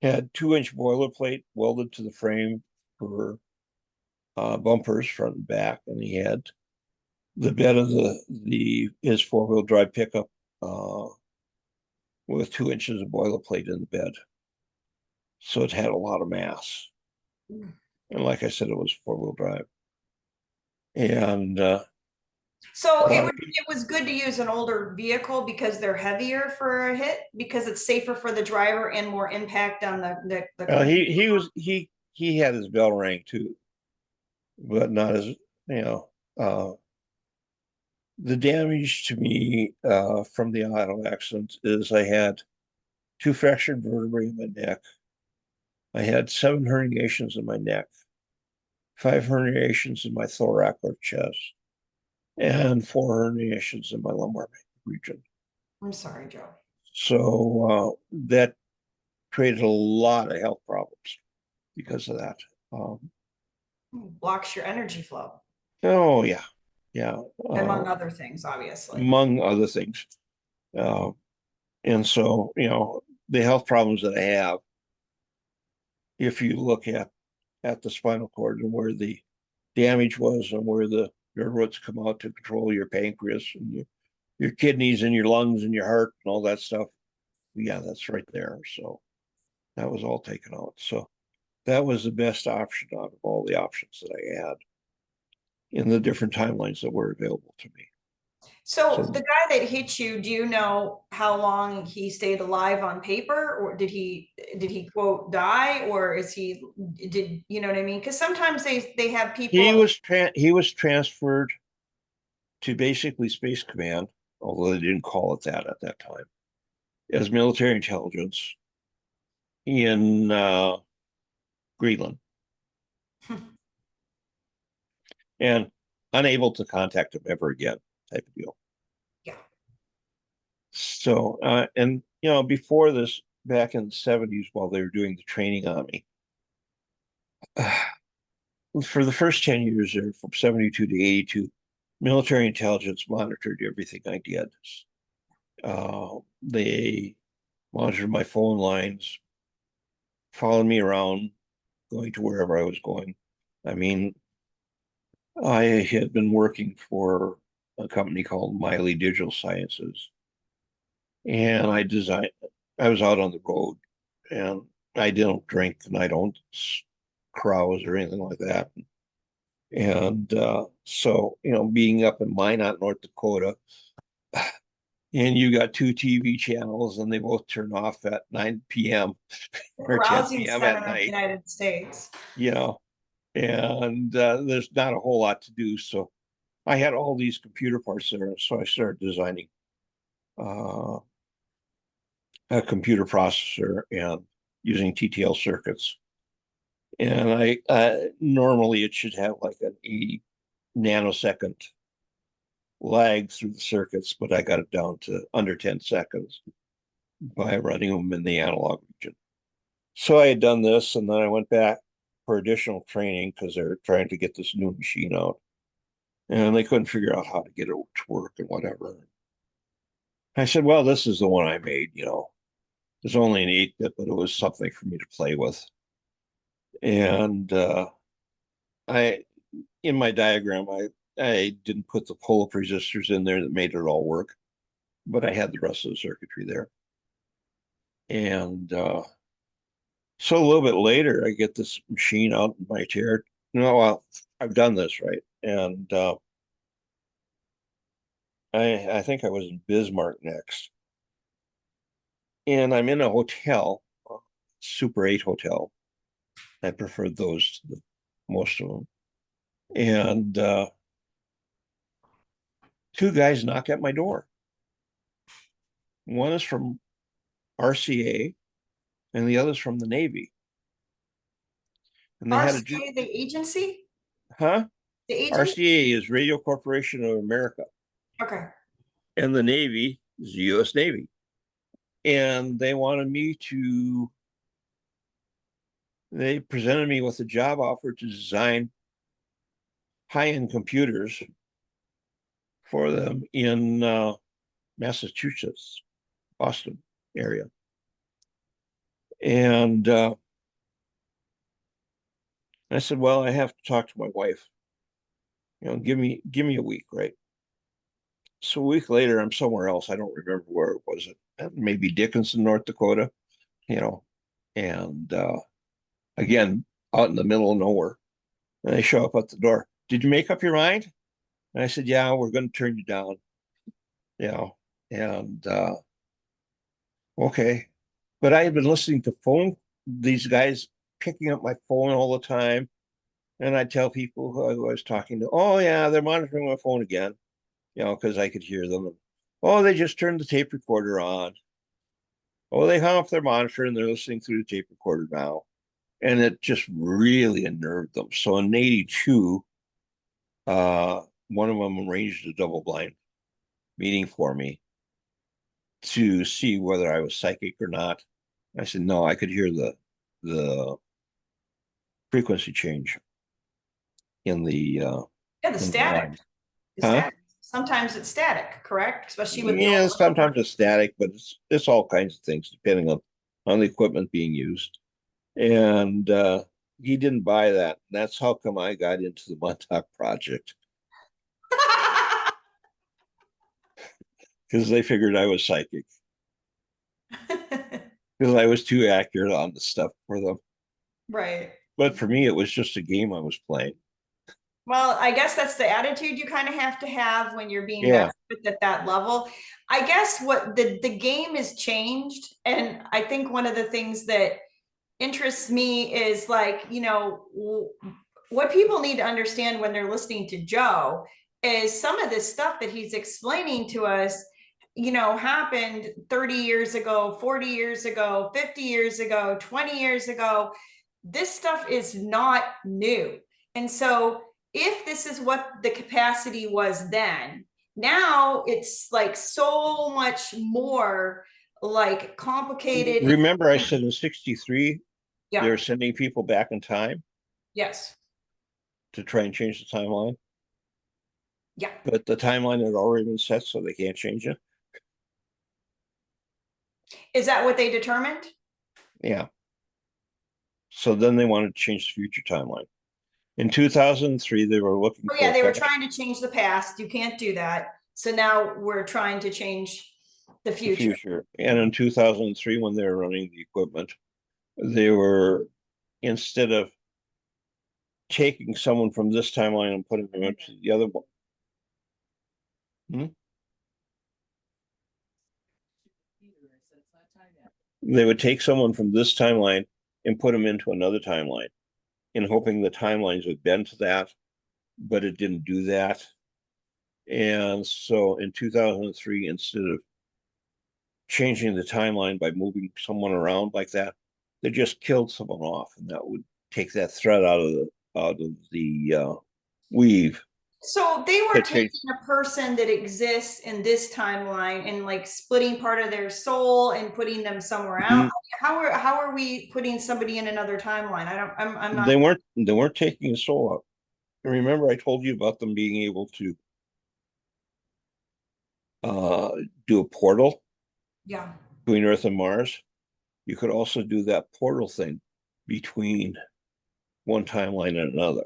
2-inch boilerplate welded to the frame for bumpers front and back, and he had the bed of his 4-wheel drive pickup with 2 inches of boilerplate in the bed. So it had a lot of mass. Mm. And like I said, it was 4-wheel drive. And So it was good to use an older vehicle because they're heavier for a hit, because it's safer for the driver and more impact on the he had his bell rang too, but not as, you know, the damage to me from the auto accident is I had 2 fractured vertebrae in my neck. I had 7 herniations in my neck, 5 herniations in my thorax or chest, and 4 herniations in my lumbar region. I'm sorry, Joe. So that created a lot of health problems because of that. Blocks your energy flow, Oh yeah, yeah. among other things, obviously. Among other things. Uh, and so, you know, the health problems that I have, if you look at the spinal cord and where the damage was and where the nerve roots come out to control your pancreas and your kidneys and your lungs and your heart and all that stuff, yeah, that's right there. So that was all taken out. So that was the best option out of all the options that I had in the different timelines that were available to me. So So the guy that hit you, do you know how long he stayed alive on paper, or did he quote die, or is he did you know what I mean? Because sometimes they have he people. was he was transferred to basically Space Command, although they didn't call it that at that time, as military intelligence in Greenland, and unable to contact him ever again, type of deal. Yeah. So, and before this, back in the 70s, while they were doing the training on me, for the first 10 years there, from 72 to 82, military intelligence monitored everything I did. They monitored my phone lines, followed me around, going to wherever I was going. I mean, I had been working for a company called Miley Digital Sciences, and I was out on the road, and I don't drink and I don't carouse or anything like that. And so, being up in Minot, North Dakota, and you got two TV channels and they both turn off at 9 p.m. The or carousing 10 p.m. center at of the night, United States. you know, and there's not a whole lot to do. So I had all these computer parts there. So I started designing uh, a computer processor and using TTL circuits. And I normally it should have like an 80 nanosecond lag through the circuits, but I got it down to under 10 seconds by running them in the analog region. So I had done this, and then I went back for additional training because they're trying to get this new machine out, and they couldn't figure out how to get it to work and whatever. I said, "Well, this is the one I made. It's only an 8-bit, but it was something for me to play with." And I, in my diagram, I didn't put the pull-up resistors in there that made it all work, but I had the rest of the circuitry there. And so a little bit later, I get this machine out in my chair. Well, I've done this, right? And I think I was in Bismarck next, and I'm in a hotel, Super 8 hotel. I preferred those to most of them. And two guys knock at my door. One is from RCA, and the other's from the Navy. And they had a, RCA, the agency? huh? The agency? RCA is Radio Corporation of America, Okay. and the Navy is the U.S. Navy. And they presented me with a job offer to design high-end computers for them in Massachusetts, Boston area. And I said, well, I have to talk to my wife. Give me a week, right? So a week later, I'm somewhere else. I don't remember where it was. Maybe Dickinson, North Dakota, you know, and again, out in the middle of nowhere. And they show up at the door. Did you make up your mind? And I said, yeah, we're going to turn you down, you know, and okay. But I had been listening to these guys picking up my phone all the time. And I'd tell people who I was talking to, oh, yeah, they're monitoring my phone again, because I could hear them. Oh, they just turned the tape recorder on. Oh, they hung up their monitor and they're listening through the tape recorder now. And it just really unnerved them. So in 82, one of them arranged a double blind meeting for me to see whether I was psychic or not. I said, no, I could hear the frequency change in the uh, Yeah, the in the static. line. The Huh? static. Sometimes it's static, correct? Especially with the Yeah, sometimes it's static, but it's all kinds of things depending on the equipment being used. And he didn't buy that. That's how come I got into the Montauk project because they figured I was psychic because I was too accurate on the stuff for them. Right. But for me, it was just a game I was playing. Well, I guess that's the attitude you kind of have to have when you're being messed Yeah. with at that level. I guess what the game has changed, and I think one of the things that interests me is like, what people need to understand when they're listening to Joe is some of this stuff that he's explaining to us, happened 30 years ago, 40 years ago, 50 years ago, 20 years ago. This stuff is not new. And so if this is what the capacity was then, now it's like so much more like complicated. Remember, I said in '63 Yeah. they're sending people back in time Yes. to try and change the timeline, Yeah. but the timeline had already been set, so they can't change it. Is that what they determined? Yeah. So then they wanted to change the future timeline. In 2003, they were looking Oh for yeah, a they were couple trying to change the past. You can't do that. So now we're trying to change the the future. future. And in 2003, when they were running the equipment, they were, instead of taking someone from this timeline and putting them into the other one. Hmm? They would take someone from this timeline and put them into another timeline in hoping the timelines would bend to that, but it didn't do that. And so in 2003, instead of changing the timeline by moving someone around like that, they just killed someone off, and that would take that thread out of the weave So they were to change. taking a person that exists in this timeline and like splitting part of their soul and putting them somewhere else. How are we putting somebody in another timeline? I'm not. They weren't taking a soul out. Remember, I told you about them being able to uh, do a portal Yeah. between Earth and Mars. You could also do that portal thing between one timeline and another.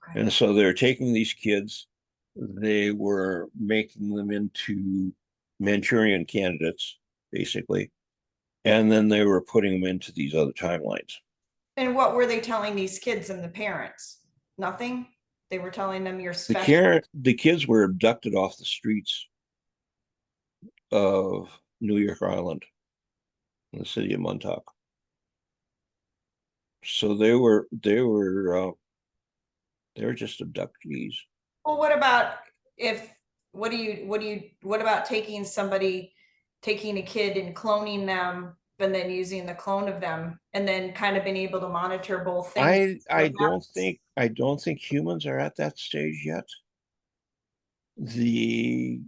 Okay. And so they're taking these kids, they were making them into Manchurian candidates, basically, and then they were putting them into these other timelines. And what were they telling these kids and the parents? Nothing. They were telling them you're The special. care the kids were abducted off the streets of New York Island in the city of Montauk. So they were just abductees. Well, what about if what about taking a kid and cloning them, and then using the clone of them, and then kind of being able to monitor both things? I don't think humans are at that stage yet. The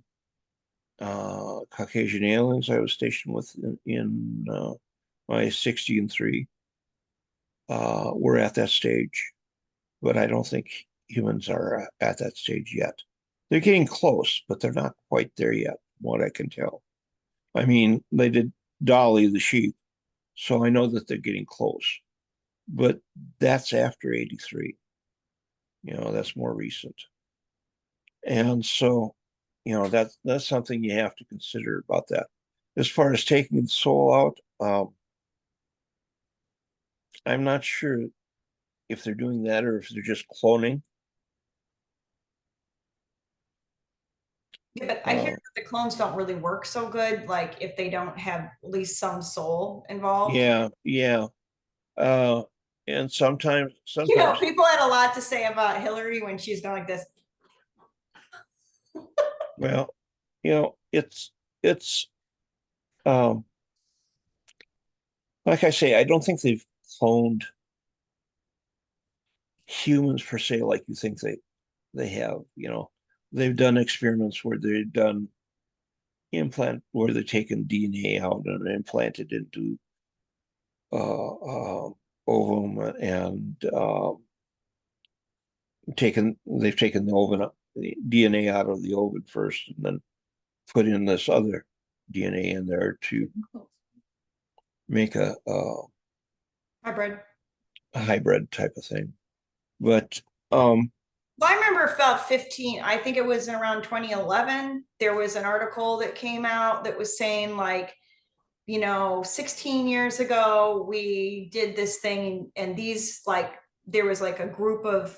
Caucasian aliens I was stationed with in my 60 and 3 were at that stage, but I don't think humans are at that stage yet. They're getting close, but they're not quite there yet, from what I can tell. I mean, they did Dolly the sheep, so I know that they're getting close, but that's after 83. That's more recent. And so, that's something you have to consider about that. As far as taking the soul out, I'm not sure if they're doing that or if they're just cloning. Yeah, but I hear Uh, that the clones don't really work so good, like if they don't have at least some soul involved. yeah, yeah. Uh, and sometimes, People had a lot to say about Hillary when she's going like this. well, it's um, like I say, I don't think they've cloned humans per se, like you think they have. They've done experiments where they've done where they've taken DNA out and implanted into ovum, and they've taken the DNA out of the ovum first, and then put in this other DNA in there to make Hybrid. a hybrid type of thing. But um, Well, I remember about 15, I think it was in around 2011, there was an article that came out that was saying like, 16 years ago, we did this thing, and these like, there was like a group of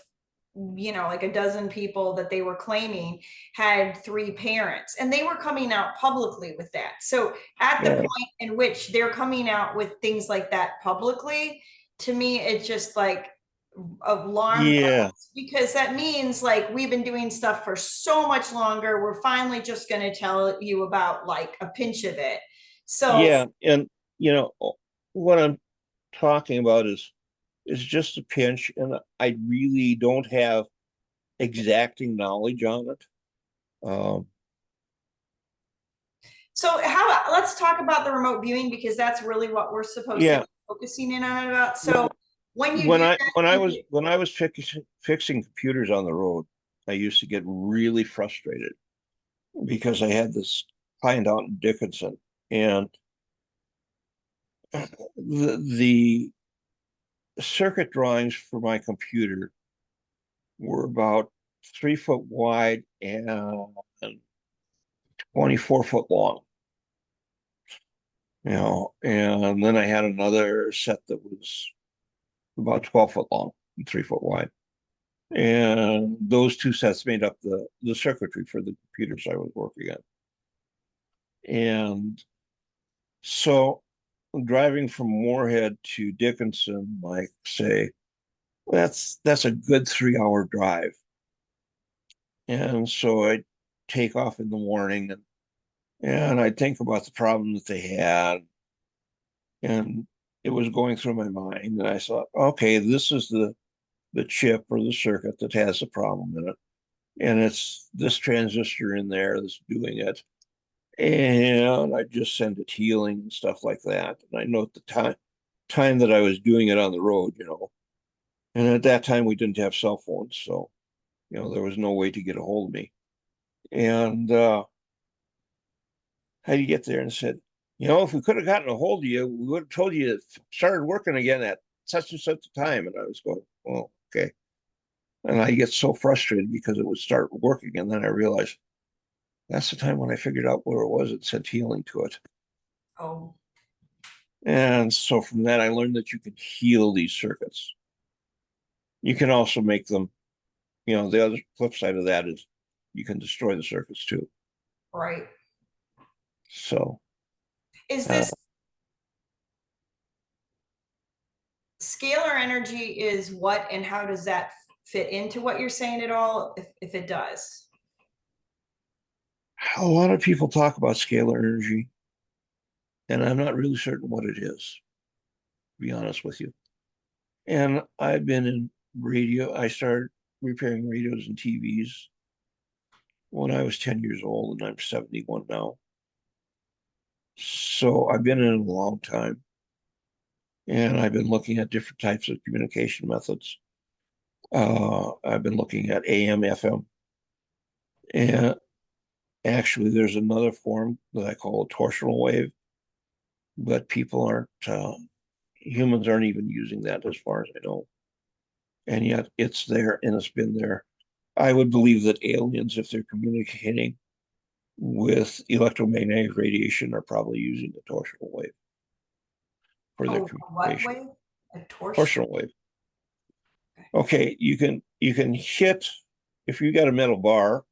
like a dozen people that they were claiming had three parents, and they were coming out publicly with that. So at the Yeah. point in which they're coming out with things like that publicly, to me, it's just like alarm Yeah. bells, because that means like we've been doing stuff for so much longer. We're finally just going to tell you about like a pinch of it. So, Yeah. And, what I'm talking about is just a pinch, and I really don't have exacting knowledge on it. Um, so how let's talk about the remote viewing, because that's really what we're supposed to yeah. be focusing in on about. So Well, when you when do I that, when I was when I was fixing computers on the road, I used to get really frustrated because I had this client out in Dickinson, and the circuit drawings for my computer were about 3 foot wide and 24 foot long. And then I had another set that was about 12 foot long and 3 foot wide. And those two sets made up the circuitry for the computers I was working on. And so driving from Moorhead to Dickinson, like say, that's a good 3 hour drive. And so I take off in the morning and I think about the problem that they had. And it was going through my mind. And I thought, okay, this is the chip or the circuit that has the problem in it. And it's this transistor in there that's doing it. And I just send it healing and stuff like that. And I note the time that I was doing it on the road. And at that time we didn't have cell phones, so there was no way to get a hold of me. And how do you get there and said, if we could have gotten a hold of you, we would have told you it started working again at such and such a time. And I was going, oh, okay. And I get so frustrated because it would start working. And then I realized that's the time when I figured out where it was. It said healing to it. oh, And so from that, I learned that you can heal these circuits. You can also make them, the other flip side of that is you can destroy the circuits too. right. So, Is uh, this scalar energy is what, and how does that fit into what you're saying at all, if it does? a lot of people talk about scalar energy, and I'm not really certain what it is, to be honest with you. And I've been in radio. I started repairing radios and TVs when I was 10 years old, and I'm 71 now. So I've been in it a long time, and I've been looking at different types of communication methods. I've been looking at AM, FM, and actually, there's another form that I call a torsional wave, but humans aren't even using that as far as I know. And yet it's there and it's been there. I would believe that aliens, if they're communicating with electromagnetic radiation, are probably using the torsional wave for their Oh, what communication. way? A torsion? Torsional wave. Okay, you can hit if you got a metal bar,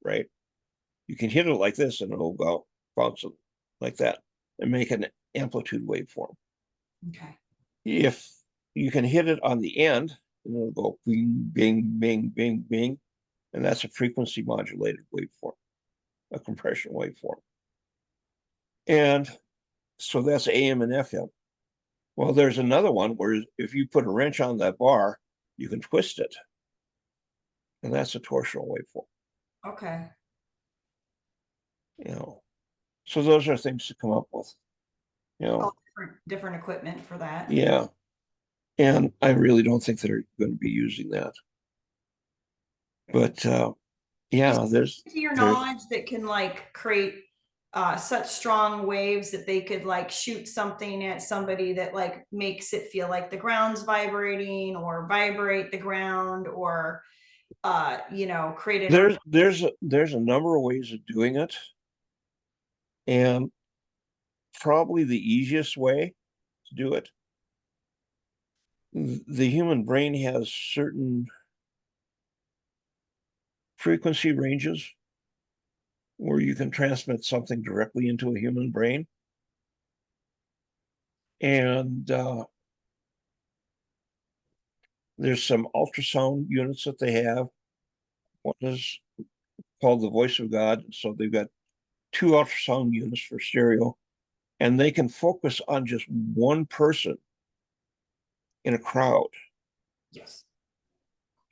right? You can hit it like this and it'll go bounce like that and make an amplitude waveform. Okay. If you can hit it on the end, and it'll go bing, bing, bing, bing, bing, and that's a frequency modulated waveform, a compression waveform. And so that's AM and FM. Well, there's another one where if you put a wrench on that bar, you can twist it, and that's a torsional waveform. Okay. You know, so those are things to come up with. You All know, different equipment for that. yeah. And I really don't think they're going to be using that. But Is yeah, there's it to your there's knowledge that can like create such strong waves that they could like shoot something at somebody that like makes it feel like the ground's vibrating, or vibrate the ground, or create an earth? there's a number of ways of doing it, and probably the easiest way to do it The human brain has certain frequency ranges where you can transmit something directly into a human brain. And there's some ultrasound units that they have. One is called the Voice of God. So they've got two ultrasound units for stereo, and they can focus on just one person in a crowd. Yes.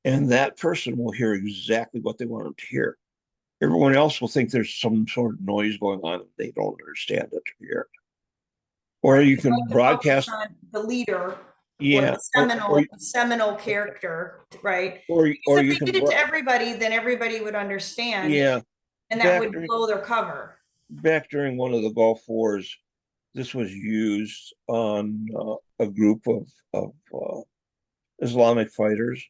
And that person will hear exactly what they want them to hear. Everyone else will think there's some sort of noise going on and they don't understand it or hear it. Or Right. you They can like to focus broadcast, on the leader or yeah, the seminal character, right? Because or if you they can, did it to everybody, then everybody would understand, yeah. and that Back would during blow their cover. back during one of the Gulf Wars, this was used on a group of Islamic fighters,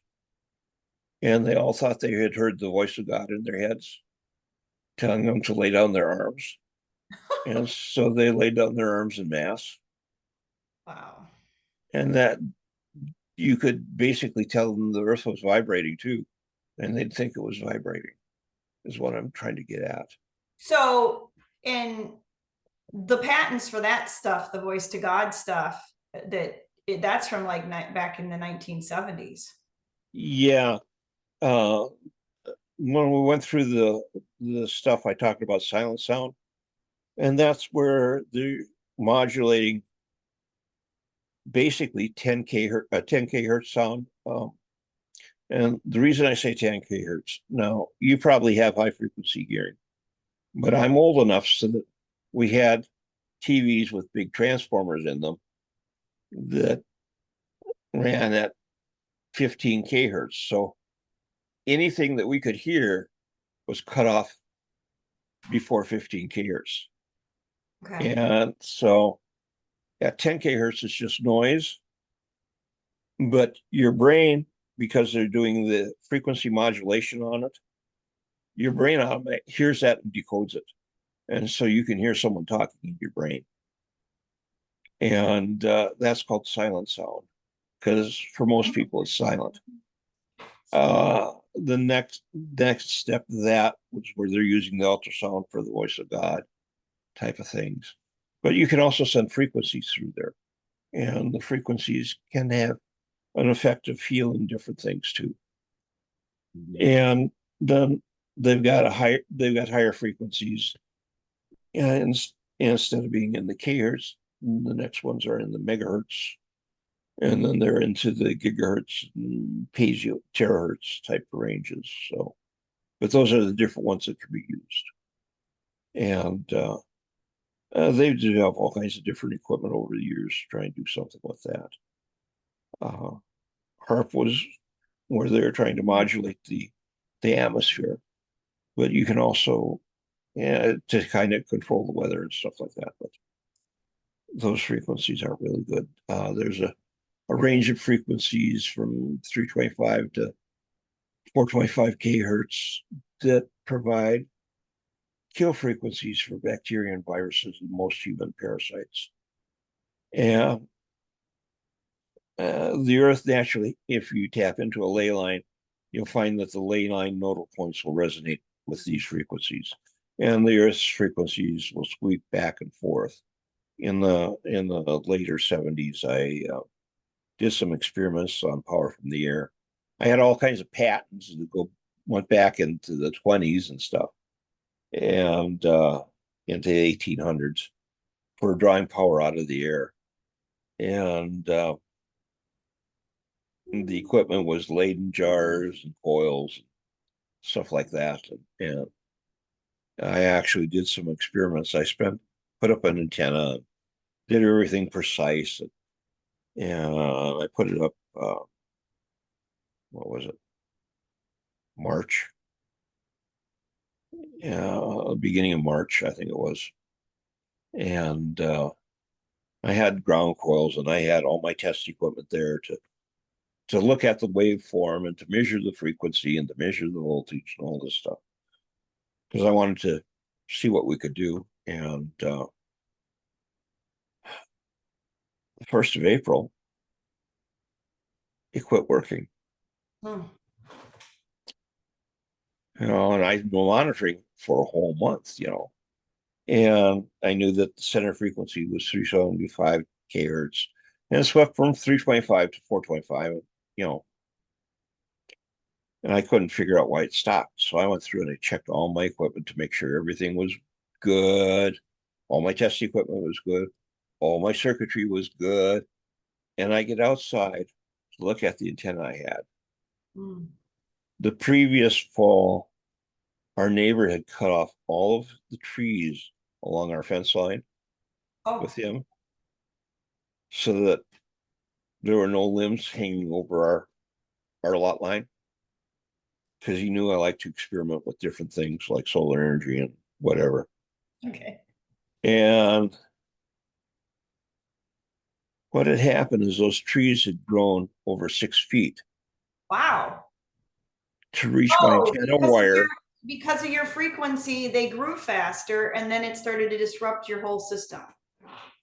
and they all thought they had heard the voice of God in their heads, telling them to lay down their arms. And so they laid down their arms in mass, Wow. and that you could basically tell them the earth was vibrating too, and they'd think it was vibrating, is what I'm trying to get at. So, in the patents for that stuff, the voice to God stuff, that's from like back in the 1970s. Yeah. Uh, when we went through the stuff I talked about silent sound, and that's where the modulating basically 10K hertz sound. And the reason I say 10K hertz, now you probably have high frequency hearing, but I'm old enough so that we had TVs with big transformers in them that ran at 15K hertz. So anything that we could hear was cut off before 15K hertz. Okay. And so at 10K hertz, it's just noise. But your brain, because they're doing the frequency modulation on it, your brain hears that and decodes it. And so you can hear someone talking in your brain. And that's called silent sound because for most people it's silent. The next step of that was where they're using the ultrasound for the voice of God type of things. But you can also send frequencies through there, and the frequencies can have an effect of healing different things too. And then they've got higher frequencies, and instead of being in the K hertz, the next ones are in the megahertz, and then they're into the gigahertz and pasio terahertz type of ranges. So, but those are the different ones that can be used. And they've developed all kinds of different equipment over the years to try and do something with that. Uh, HARP was where they're trying to modulate the atmosphere, but you can also, yeah, to kind of control the weather and stuff like that. But those frequencies aren't really good. There's a range of frequencies from 325 to 425 kilohertz that provide kill frequencies for bacteria and viruses and most human parasites. And the Earth naturally, if you tap into a ley line, you'll find that the ley line nodal points will resonate with these frequencies, and the Earth's frequencies will sweep back and forth. In the later 70s, I did some experiments on power from the air. I had all kinds of patents that went back into the 20s and stuff, and into the 1800s for drawing power out of the air. And the equipment was Leyden jars and coils and stuff like that. And I actually did some experiments. Put up an antenna, did everything precise, and I put it up. What was it? March, beginning of March, I think it was. And I had ground coils and I had all my test equipment there to look at the waveform and to measure the frequency and to measure the voltage and all this stuff because I wanted to see what we could do. And the 1st of April, it quit working. Hmm. And I've been monitoring for a whole month, and I knew that the center frequency was 375 kHz, and it swept from 325 to 425, you know, and I couldn't figure out why it stopped. So I went through and I checked all my equipment to make sure everything was good. All my test equipment was good. All my circuitry was good. And I get outside to look at the antenna I had. Hmm. The previous fall, our neighbor had cut off all of the trees along our fence line with Oh, him so that there were no limbs hanging over our lot line because he knew I like to experiment with different things like solar energy and whatever. okay. And what had happened is those trees had grown over 6 feet Wow. to reach my Oh, antenna wire. because of your frequency, they grew faster and then it started to disrupt your whole system.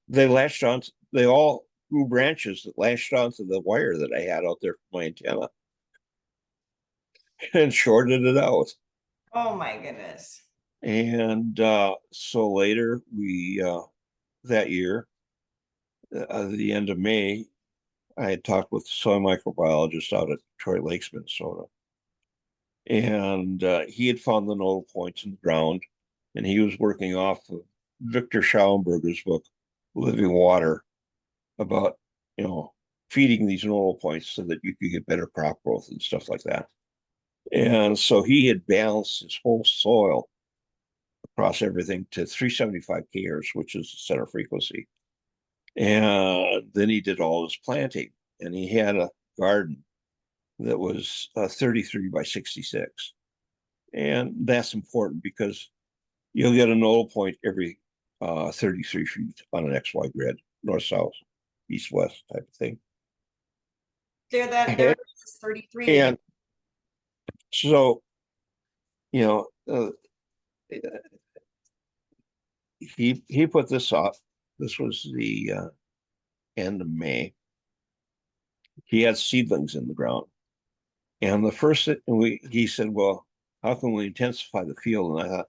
They latched on, they all grew branches that latched onto the wire that I had out there for my antenna and shorted it out. Oh my goodness. And so later, that year, the end of May, I had talked with a soil microbiologist out at Detroit Lakes, Minnesota. And he had found the nodal points in the ground, and he was working off of Victor Schauenberger's book, Living Water, about, you know, feeding these nodal points so that you could get better crop growth and stuff like that. And so he had balanced his whole soil across everything to 375 kHz, which is the center frequency. And then he did all his planting, and he had a garden that was 33 by 66. And that's important because you'll get a nodal point every 33 feet on an XY grid, north, south, east, west type of thing. There it is, 33. And so, you know, he put this up. This was the end of May. He had seedlings in the ground. And the first he said, well, how can we intensify the field? And I thought,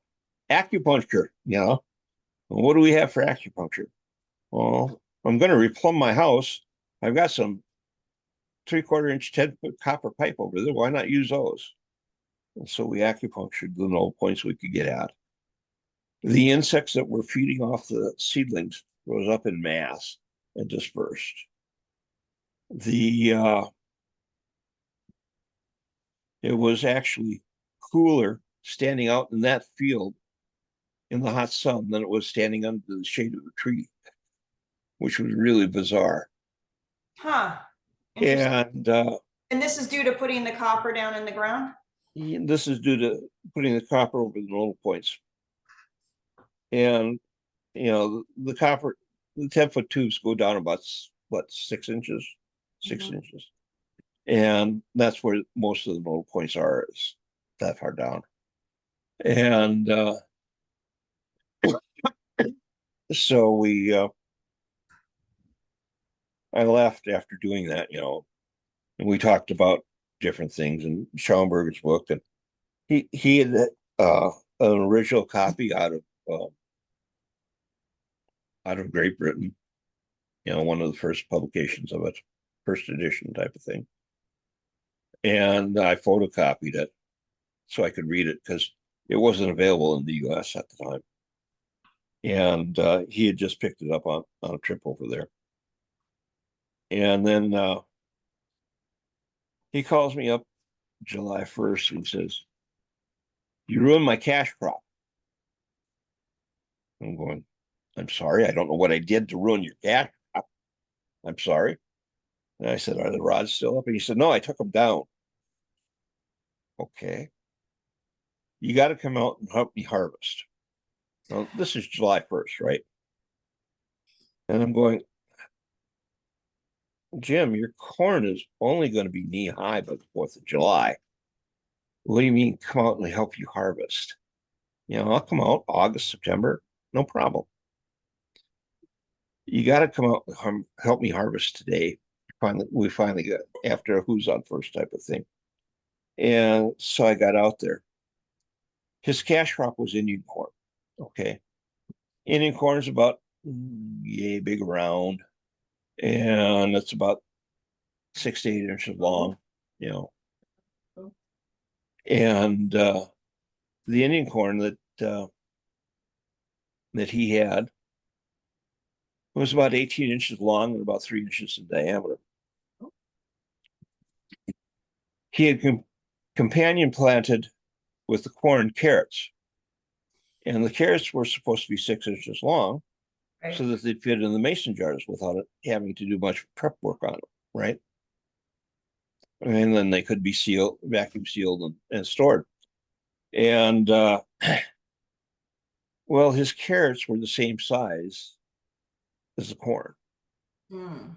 acupuncture, what do we have for acupuncture? Well, I'm going to replumb my house. I've got some 3/4 inch 10-foot copper pipe over there. Why not use those? And so we acupunctured the null points we could get at. The insects that were feeding off the seedlings rose up in mass and dispersed. The It was actually cooler standing out in that field in the hot sun than it was standing under the shade of a tree, which was really bizarre. Huh. Interesting. And And this is due to putting the copper down in the ground? this is due to putting the copper over the nodal points. And, the copper, the 10-foot tubes go down about, what, 6 inches? 6 inches. And that's where most of the nodal points are, is that far down. And so I left after doing that, and we talked about different things in Schauenberger's book, and he had an original copy out of Great Britain, one of the first publications of it, first edition type of thing, and I photocopied it so I could read it because it wasn't available in the U.S. at the time, and he had just picked it up on a trip over there, and then he calls me up July 1st and says, "You ruined my cash crop." I'm going, "I'm sorry. I don't know what I did to ruin your cash crop. I'm sorry." And I said, "Are the rods still up?" And he said, "No, I took them down." Okay. You got to come out and help me harvest. Now, this is July 1st, right? And I'm going, "Jim, your corn is only going to be knee high by the 4th of July. What do you mean come out and help you harvest? I'll come out August, September, no problem. You got to come out and help me harvest today. we finally got after a who's on first type of thing. And so I got out there. His cash crop was Indian corn. Okay. Indian corn is about yay big around, and it's about 6 to 8 inches long, you know. And the Indian corn that he had was about 18 inches long and about 3 inches in diameter. He had companion planted with the corn carrots, and the carrots were supposed to be 6 inches long Right. so that they'd fit in the mason jars without it having to do much prep work on them, right? And then they could be sealed, vacuum sealed, and stored. And well, his carrots were the same size as the corn. Hmm.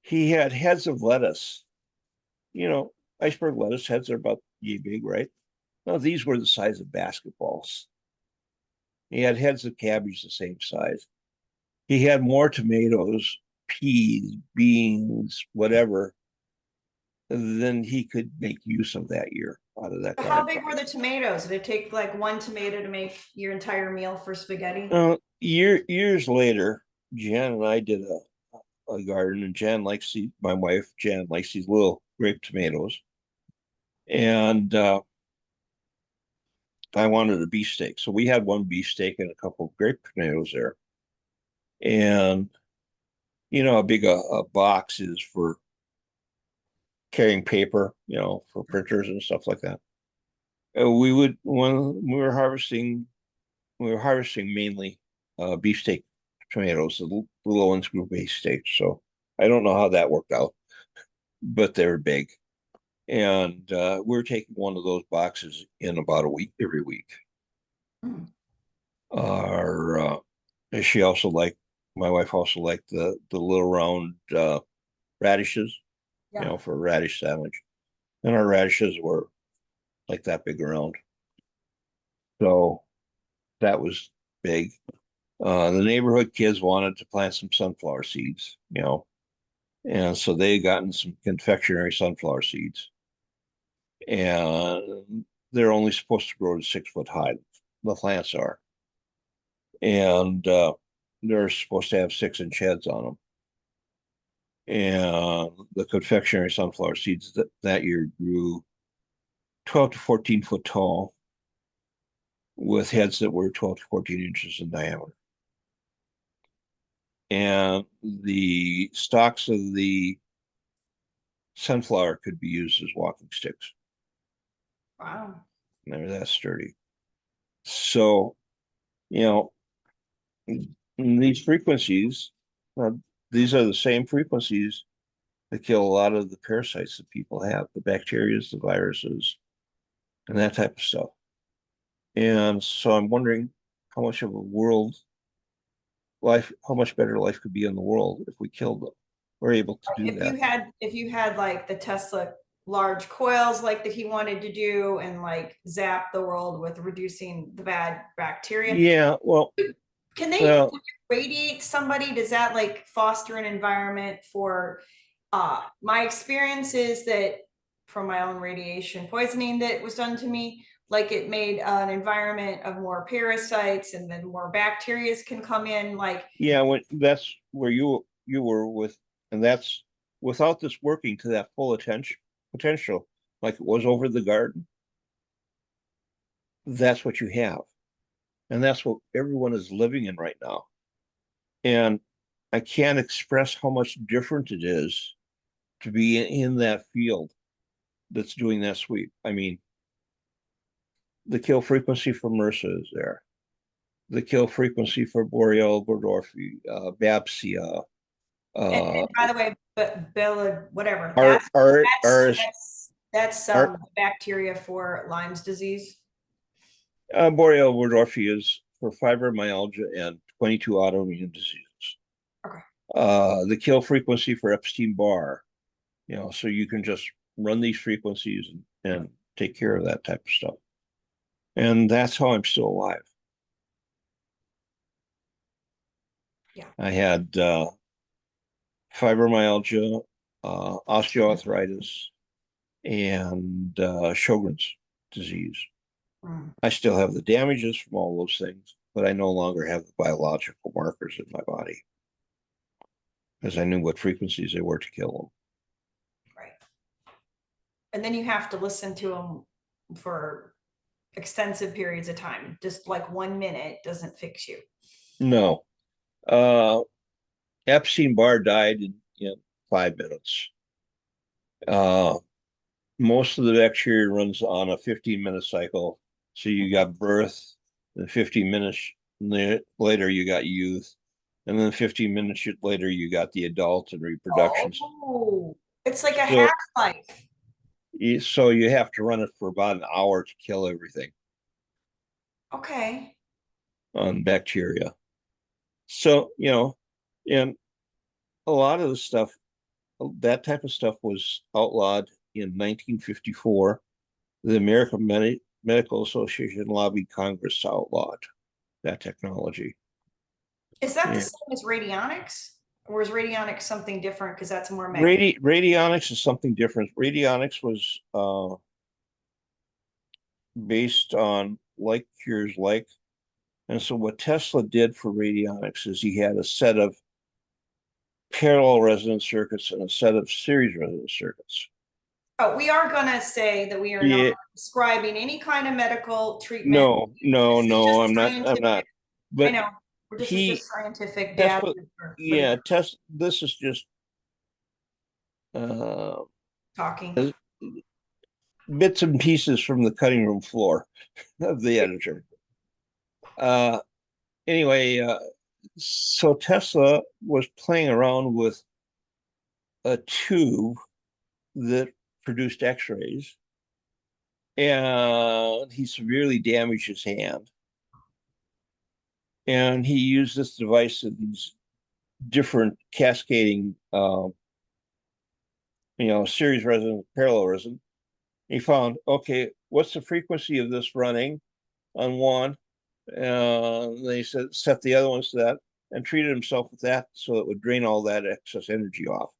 He had heads of lettuce. You know, iceberg lettuce heads are about yay big, right? No, these were the size of basketballs. He had heads of cabbage the same size. He had more tomatoes, peas, beans, whatever, than he could make use of that year out of that So how garden. big were the tomatoes? Did it take like one tomato to make your entire meal for spaghetti? Years later, Jan and I did a garden, and my wife, Jan likes these little grape tomatoes. And I wanted a beefsteak. So we had one beefsteak and a couple of grape tomatoes there. And you know how big a box is for carrying paper, for printers and stuff like that. We would when we were harvesting mainly beefsteak tomatoes. The little ones grew beefsteak. So I don't know how that worked out, but they were big. And we were taking one of those boxes in about a week, every week. Hmm. Our she also liked My wife also liked the little round radishes, Yeah. for a radish sandwich. And our radishes were like that big around. So that was big. The neighborhood kids wanted to plant some sunflower seeds, and so they had gotten some confectionery sunflower seeds. And they're only supposed to grow to 6 foot high. The plants are. And they're supposed to have 6 inch heads on them. And the confectionery sunflower seeds that year grew 12 to 14 foot tall with heads that were 12 to 14 inches in diameter. And the stalks of the sunflower could be used as walking sticks. Wow. They're that sturdy. So, you know, these frequencies, uh, these are the same frequencies that kill a lot of the parasites that people have, the bacteria, the viruses, and that type of stuff. And so I'm wondering how much of a world how much better life could be in the world if we killed them. We're able to do If that. you had like the Tesla large coils like that he wanted to do and like zap the world with reducing the bad bacteria, Yeah, well, can they well, radiate somebody? Does that like foster an environment for my experience is that from my own radiation poisoning that was done to me, like it made an environment of more parasites and then more bacteria can come in. Like, yeah, that's where you were with, and that's without this working to that full potential, like it was over the garden. That's what you have, and that's what everyone is living in right now. And I can't express how much different it is to be in that field that's doing that sweep. I mean, the kill frequency for MRSA is there. The kill frequency for Boreal Burgdorferi, Babsia, uh, and by the way, but Bella, whatever, R R R that's R bacteria for Lyme's disease. Boreal Burgdorferi is for fibromyalgia and 22 autoimmune diseases. Okay. The kill frequency for Epstein-Barr, so you can just run these frequencies and take care of that type of stuff. And that's how I'm still alive. Yeah. I had fibromyalgia, osteoarthritis, and Sjogren's disease. Mm. I still have the damages from all those things, but I no longer have the biological markers in my body because I knew what frequencies they were to kill them. Right. And then you have to listen to them for extensive periods of time. Just like 1 minute doesn't fix you. No. Epstein-Barr died in 5 minutes. Uh, most of the bacteria runs on a 15-minute cycle. So you got birth, and 15 minutes later you got youth, and then 15 minutes later you got the adult and reproduction. Oh, it's like a So, half-life. so you have to run it for about an hour to kill everything Okay. on bacteria. So, and a lot of the stuff, that type of stuff was outlawed in 1954. The American Medical Association lobbied Congress to outlaw that technology. Is that the And same as radionics? Or is radionics something different because that's more magnetic? radionics is something different. Radionics was based on like cures like. And so what Tesla did for radionics is he had a set of parallel resonance circuits and a set of series resonance circuits. Oh, we are going to say that we are not Yeah, prescribing any kind of medical treatment. no, no, This is no, just I'm scientific. not. I But know. This is he just scientific data Tesla, for the yeah, test. This is just uh, talking. bits and pieces from the cutting room floor of the editor. Uh, anyway, so Tesla was playing around with a tube that produced X-rays, and he severely damaged his hand. And he used this device of these different cascading, series resonance, parallel resonance. He found, okay, what's the frequency of this running on one? They said set the other ones to that and treated himself with that so it would drain all that excess energy off.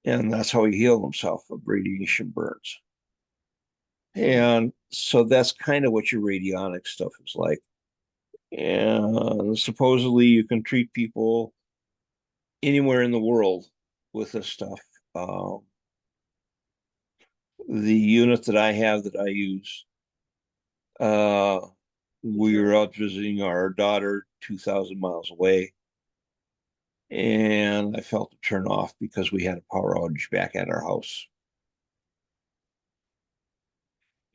And that's how he healed himself of radiation burns. And so that's kind of what your radionic stuff is like. And supposedly you can treat people anywhere in the world with this stuff. The unit that I have that I use, uh, we were out visiting our daughter 2,000 miles away, and I felt it turn off because we had a power outage back at our house.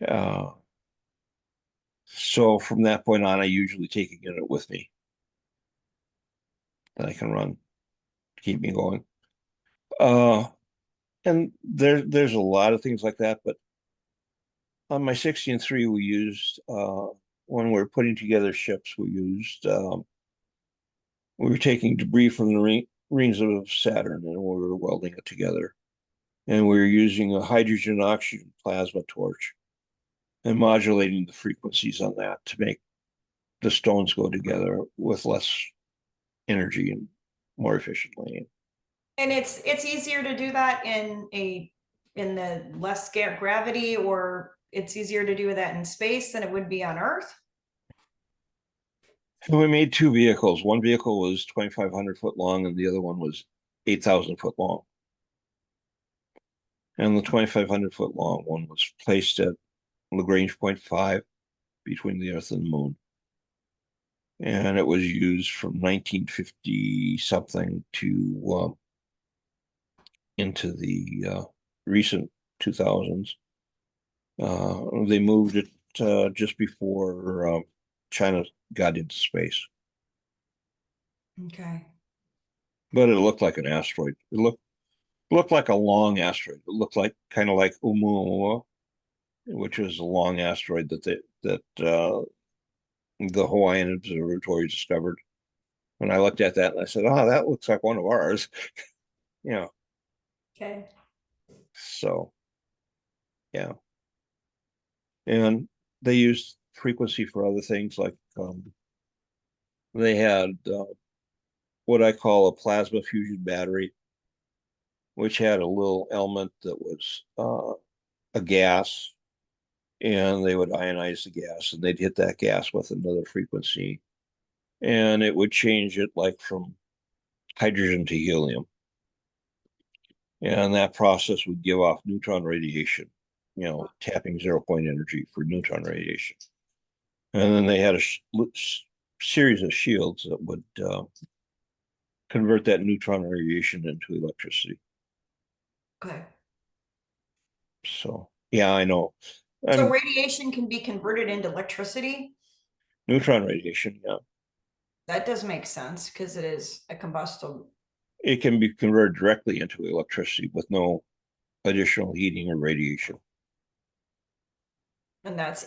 Uh, so from that point on, I usually take a unit with me that I can run to keep me going. Uh, and there's a lot of things like that, but on my 60 and 3, we used when we were putting together ships, we were taking debris from the rings of Saturn and we were welding it together. And we were using a hydrogen oxygen plasma torch and modulating the frequencies on that to make the stones go together with less energy and more efficiently. And it's easier to do that in the less gravity, or it's easier to do that in space than it would be on Earth. And we made two vehicles. One vehicle was 2,500 foot long, and the other one was 8,000 foot long. And the 2,500 foot long one was placed at Lagrange point 5 between the Earth and the Moon. And it was used from 1950 something to into the recent 2000s. They moved it just before China got into space, Okay. but it looked like an asteroid. It looked like a long asteroid. It looked like kind of like Oumuamua, which was a long asteroid that the Hawaiian Observatory discovered. And I looked at that and I said, "Oh, that looks like one of ours." you know. Okay. So yeah, and they used frequency for other things like they had what I call a plasma fusion battery, which had a little element that was a gas, and they would ionize the gas, and they'd hit that gas with another frequency, and it would change it like from hydrogen to helium. And that process would give off neutron radiation, tapping 0 point energy for neutron radiation. And then they had a series of shields that would convert that neutron radiation into electricity. Okay. So, yeah, I know. So I'm radiation can be converted into electricity? neutron radiation, yeah. That does make sense because it is a combustible. It can be converted directly into electricity with no additional heating or radiation. And that's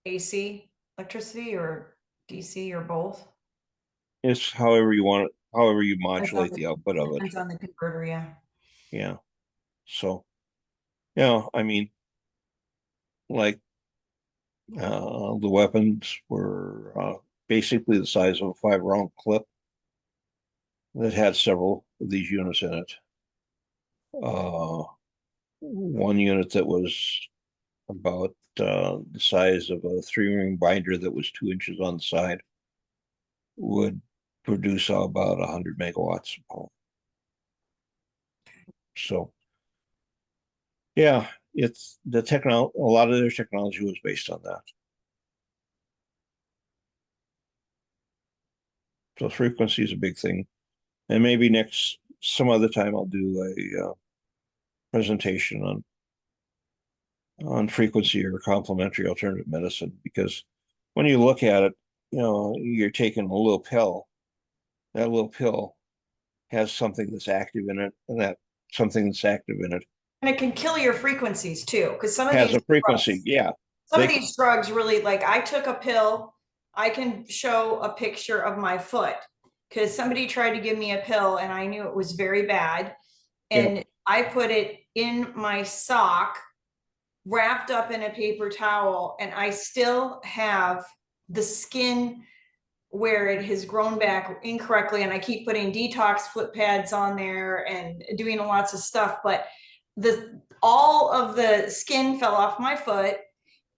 AC electricity or DC or both? It's however you want it, however you Depends on modulate the, the output of it. depends on the converter, yeah. Yeah. So, I mean, like the weapons were basically the size of a 5 round clip that had several of these units in it. One unit that was about the size of a 3 ring binder that was 2 inches on the side would produce about 100 megawatts of power. So, yeah, it's the technology. A lot of their technology was based on that. So frequency is a big thing, and maybe some other time I'll do a presentation on frequency or complementary alternative medicine, because when you look at it, you're taking a little pill. That little pill has something that's active in it, and that something that's active in it And it can kill your frequencies too, because has a frequency. Yeah, some of they these drugs really, like I took a pill, I can show a picture of my foot because somebody tried to give me a pill and I knew it was very bad. yeah And I put it in my sock, wrapped up in a paper towel, and I still have the skin where it has grown back incorrectly. And I keep putting detox foot pads on there and doing lots of stuff, but all of the skin fell off my foot.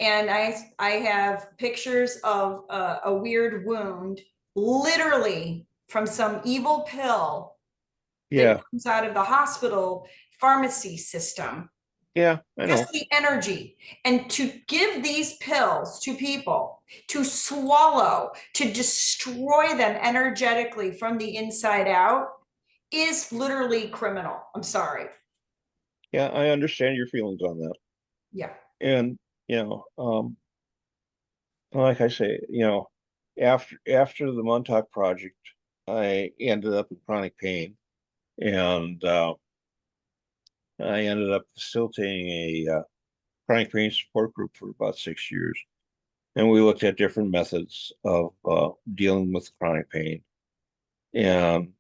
And I have pictures of a weird wound, literally from some evil pill that yeah comes out of the hospital pharmacy system. yeah I Just know. the energy. And to give these pills to people to swallow, to destroy them energetically from the inside out is literally criminal. I'm sorry. Yeah, I understand your feelings on that. Yeah. And you know like I say, after the Montauk project, I ended up in chronic pain, and I ended up facilitating a chronic pain support group for about 6 years. And we looked at different methods of dealing with chronic pain. And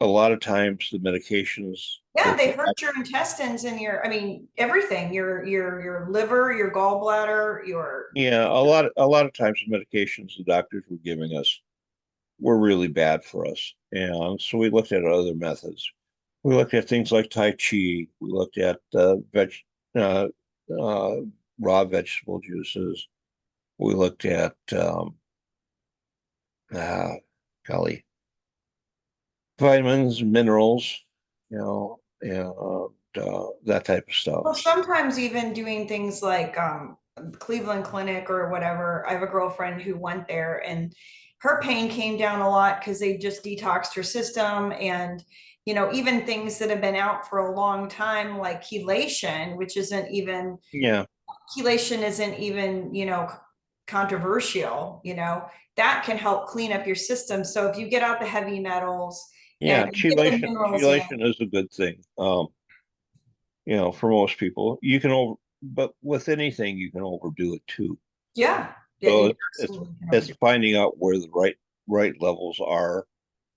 a lot of times the medications Yeah, that they hurt your intestines and I mean, everything, your liver, your gallbladder, yeah, a lot of times the medications the doctors were giving us were really bad for us. And so we looked at other methods. We looked at things like Tai Chi. We looked at uh, uh, raw vegetable juices. We looked at uh, golly, vitamins, minerals, and that type of stuff. well, sometimes even doing things like Cleveland Clinic or whatever. I have a girlfriend who went there and her pain came down a lot because they just detoxed her system. And, even things that have been out for a long time, like chelation, which Yeah, isn't even, controversial, that can help clean up your system. So if you get out the heavy metals and yeah. you get the minerals in, Chelation is a good thing. For most people, you can but with anything, you can overdo it too. yeah, yeah, So you it's absolutely can it's overdo. finding out where the right levels are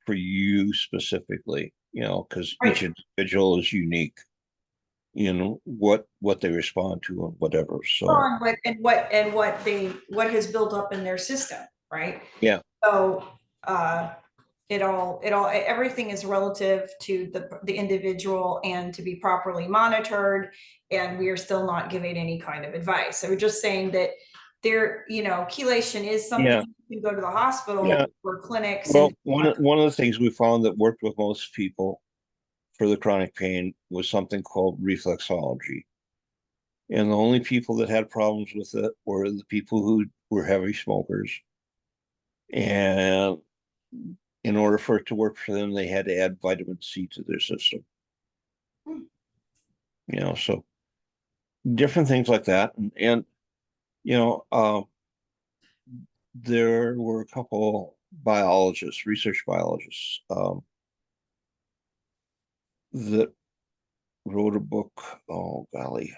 for you specifically, because each Right. individual is unique, what they respond to and whatever. So On what has built up in their system, right? yeah, So uh everything is relative to the individual and to be properly monitored. And we are still not giving any kind of advice. So we're just saying that chelation is something Yeah, you can go to the hospital yeah. or clinics and Well, one of the things we found that worked with most people for the chronic pain was something called reflexology. And the only people that had problems with it were the people who were heavy smokers. And in order for it to work for them, they had to add vitamin C to their system. So different things like that. And you know, there were a couple biologists, research biologists, that wrote a book. Oh, golly.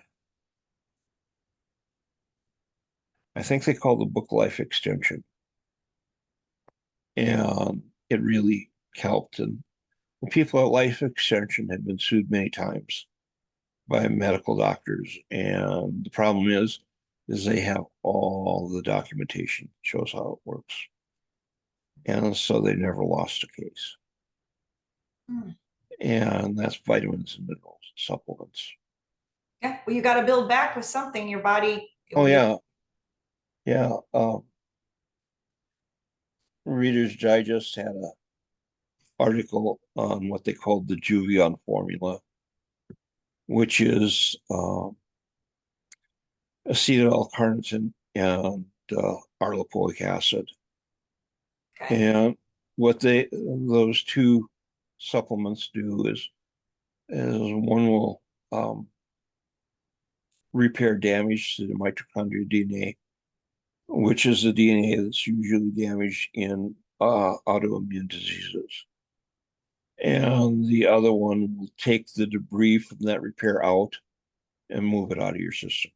I think they called the book Life Extension. And it really helped. And the people at Life Extension had been sued many times by medical doctors. And the problem is they have all the documentation that shows how it works. And so they never lost a case. Hmm. And that's vitamins and minerals, supplements. Yeah, well, you got to build back with something. Your body Oh will do. yeah, yeah. Reader's Digest had an article on what they called the Juvion formula, which is acetyl L-carnitine and arlopoic acid. Okay. And what those two supplements do is one will repair damage to the mitochondrial DNA, which is the DNA that's usually damaged in autoimmune diseases. And the other one will take the debris from that repair out and move it out of your system,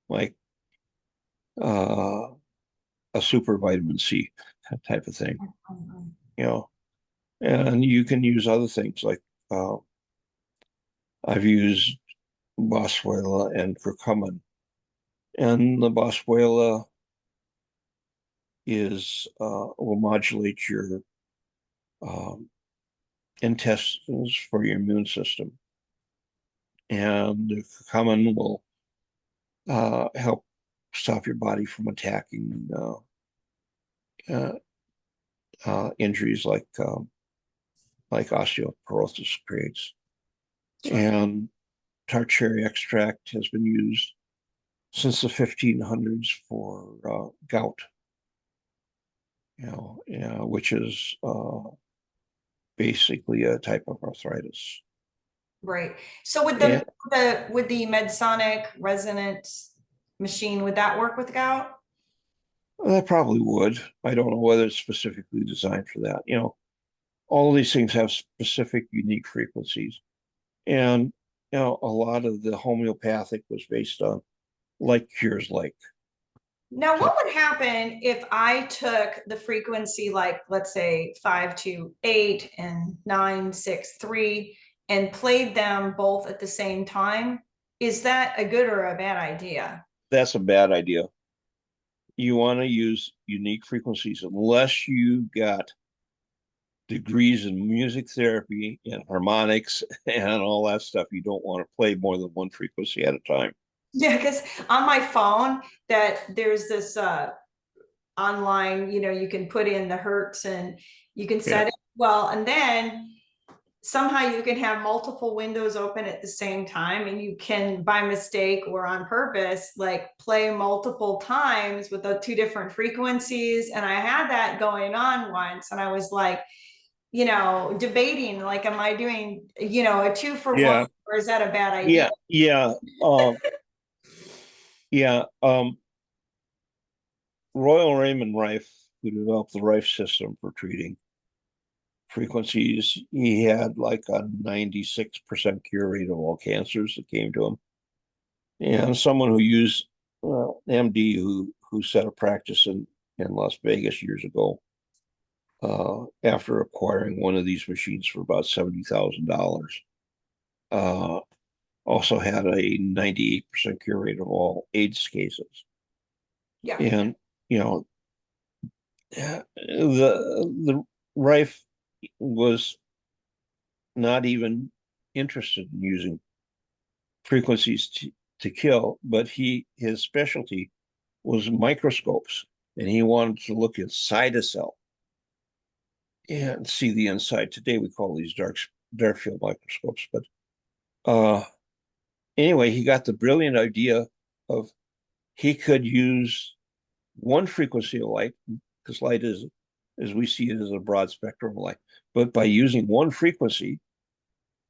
like uh, a super vitamin C type of thing, Mhm. you know. And you can use other things like uh, I've used boswellia and curcumin. And the boswellia will modulate your um, intestines for your immune system, and the curcumin will help stop your body from attacking uh, injuries like osteoporosis creates. Sure. And tart cherry extract has been used since the 1500s for gout, which is basically a type of arthritis. Right. So would And the Medsonic resonance machine, would that work with gout? that probably would. I don't know whether it's specifically designed for that. All of these things have specific, unique frequencies. And, a lot of the homeopathic was based on like cures like Now, what type. would happen if I took the frequency, like let's say 528 and 963, and played them both at the same time? Is that a good or a bad idea? That's a bad idea. You want to use unique frequencies unless you got degrees in music therapy and harmonics and all that stuff. You don't want to play more than one frequency at a time. Yeah, because on my phone, that there's this online, you can put in the hertz and you can Yeah. set it well, and then somehow you can have multiple windows open at the same time, and you can by mistake or on purpose like play multiple times with the two different frequencies. And I had that going on once, and I was like, debating, like, am I doing, a two for one, Yeah. or is that a bad idea? Yeah. Yeah. Yeah. Royal Raymond Rife, who developed the Rife system for treating frequencies, he had like a 96% cure rate of all cancers that came to him. And someone who used MD who set a practice in Las Vegas years ago, after acquiring one of these machines for about $70,000, uh, also had a 98% cure rate of all AIDS cases. Yeah. And you know the Rife was not even interested in using frequencies to kill, but his specialty was microscopes, and he wanted to look inside a cell and see the inside. Today we call these dark field microscopes, but uh, anyway, he got the brilliant idea of he could use one frequency of light, because light is, as we see it, is a broad spectrum of light. But by using one frequency,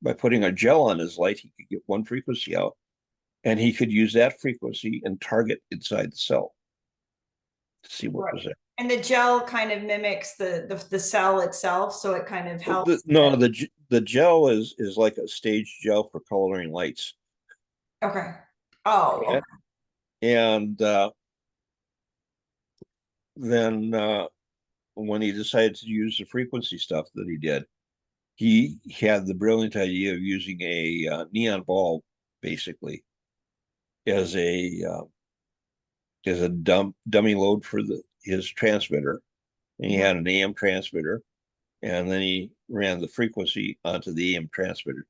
by putting a gel on his light, he could get one frequency out, and he could use that frequency and target inside the cell to see what was Right. there. And the gel kind of mimics the cell itself, so it kind of The, helps. no, the gel is like a stage gel for coloring lights. Okay. Oh, And, and then when he decided to use the frequency stuff that he did, he had the brilliant idea of using a neon bulb, basically, as a dummy load for his transmitter. And he okay. had an AM transmitter, and then he ran the frequency onto the AM transmitter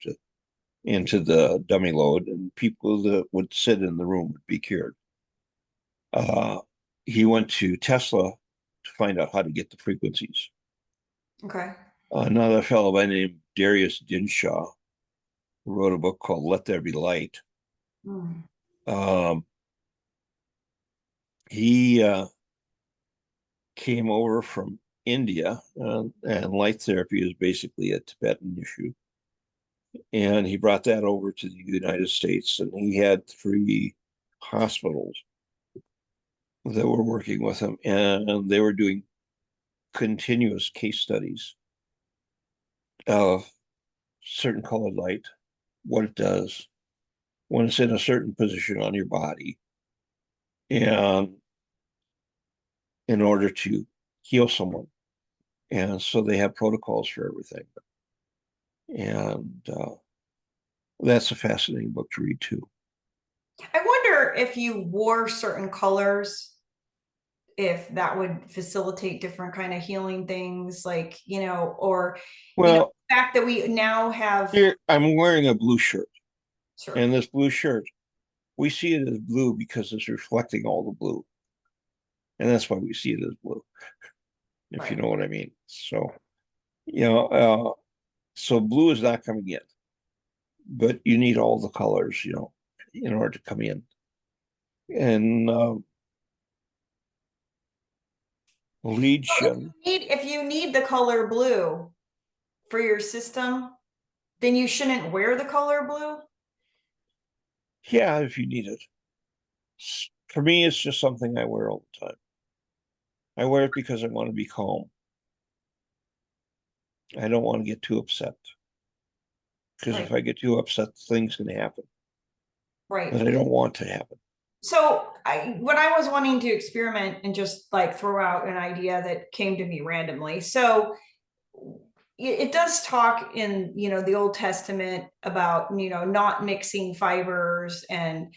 into the dummy load, and people that would sit in the room would be cured. Uh, he went to Tesla to find out how to get the frequencies. Okay. Another fellow by the name of Darius Dinshaw wrote a book called Let There Be Light. Mm. Um, he came over from India, and light therapy is basically a Tibetan issue. And he brought that over to the United States, and he had 3 hospitals that were working with him, and they were doing continuous case studies of certain colored light, what it does when it's in a certain position on your body, and in order to heal someone. And so they have protocols for everything. And that's a fascinating book to read too. I wonder if you wore certain colors, if that would facilitate different kind of healing things, like, or, Well, the fact that we now have here I'm wearing a blue shirt, sure, and this blue shirt, we see it as blue because it's reflecting all the blue. And that's why we see it as blue, if you right. know what I mean. So, you know, so blue is not coming in, but you need all the colors, in order to come in. And So Legion, if you need the color blue for your system, then you shouldn't wear the color blue. yeah, if you need it. For me, it's just something I wear all the time. I wear it because I want to be calm. I don't want to get too upset, because Right. if I get too upset, things can happen Right. that I don't want to happen. So when I was wanting to experiment and just like throw out an idea that came to me randomly. So it does talk in, the Old Testament about, not mixing fibers and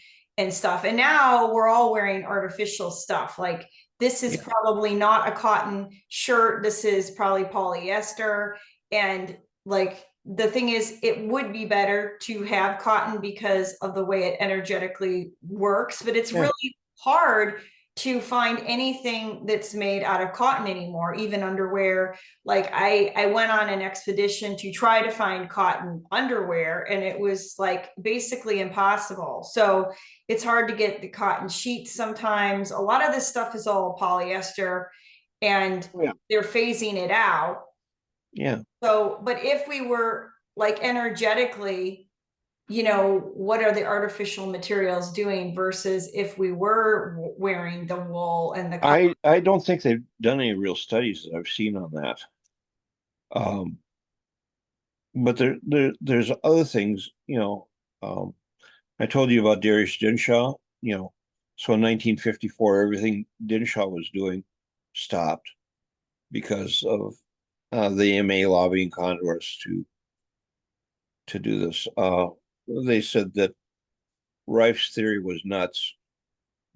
stuff. And now we're all wearing artificial stuff. Like, this is Yeah, probably not a cotton shirt. This is probably polyester. And like, the thing is, it would be better to have cotton because of the way it energetically works, but it's yeah, really hard to find anything that's made out of cotton anymore, even underwear. Like, I went on an expedition to try to find cotton underwear, and it was like basically impossible. So it's hard to get the cotton sheets sometimes. A lot of this stuff is all polyester, and yeah, they're phasing it out. yeah. So, but if we were like energetically, what are the artificial materials doing versus if we were wearing the wool and the cotton? I don't think they've done any real studies that I've seen on that. Um, but there's other things, I told you about Darius Dinshaw, so in 1954, everything Dinshaw was doing stopped because of the AMA lobbying Congress to do this. They said that Rife's theory was nuts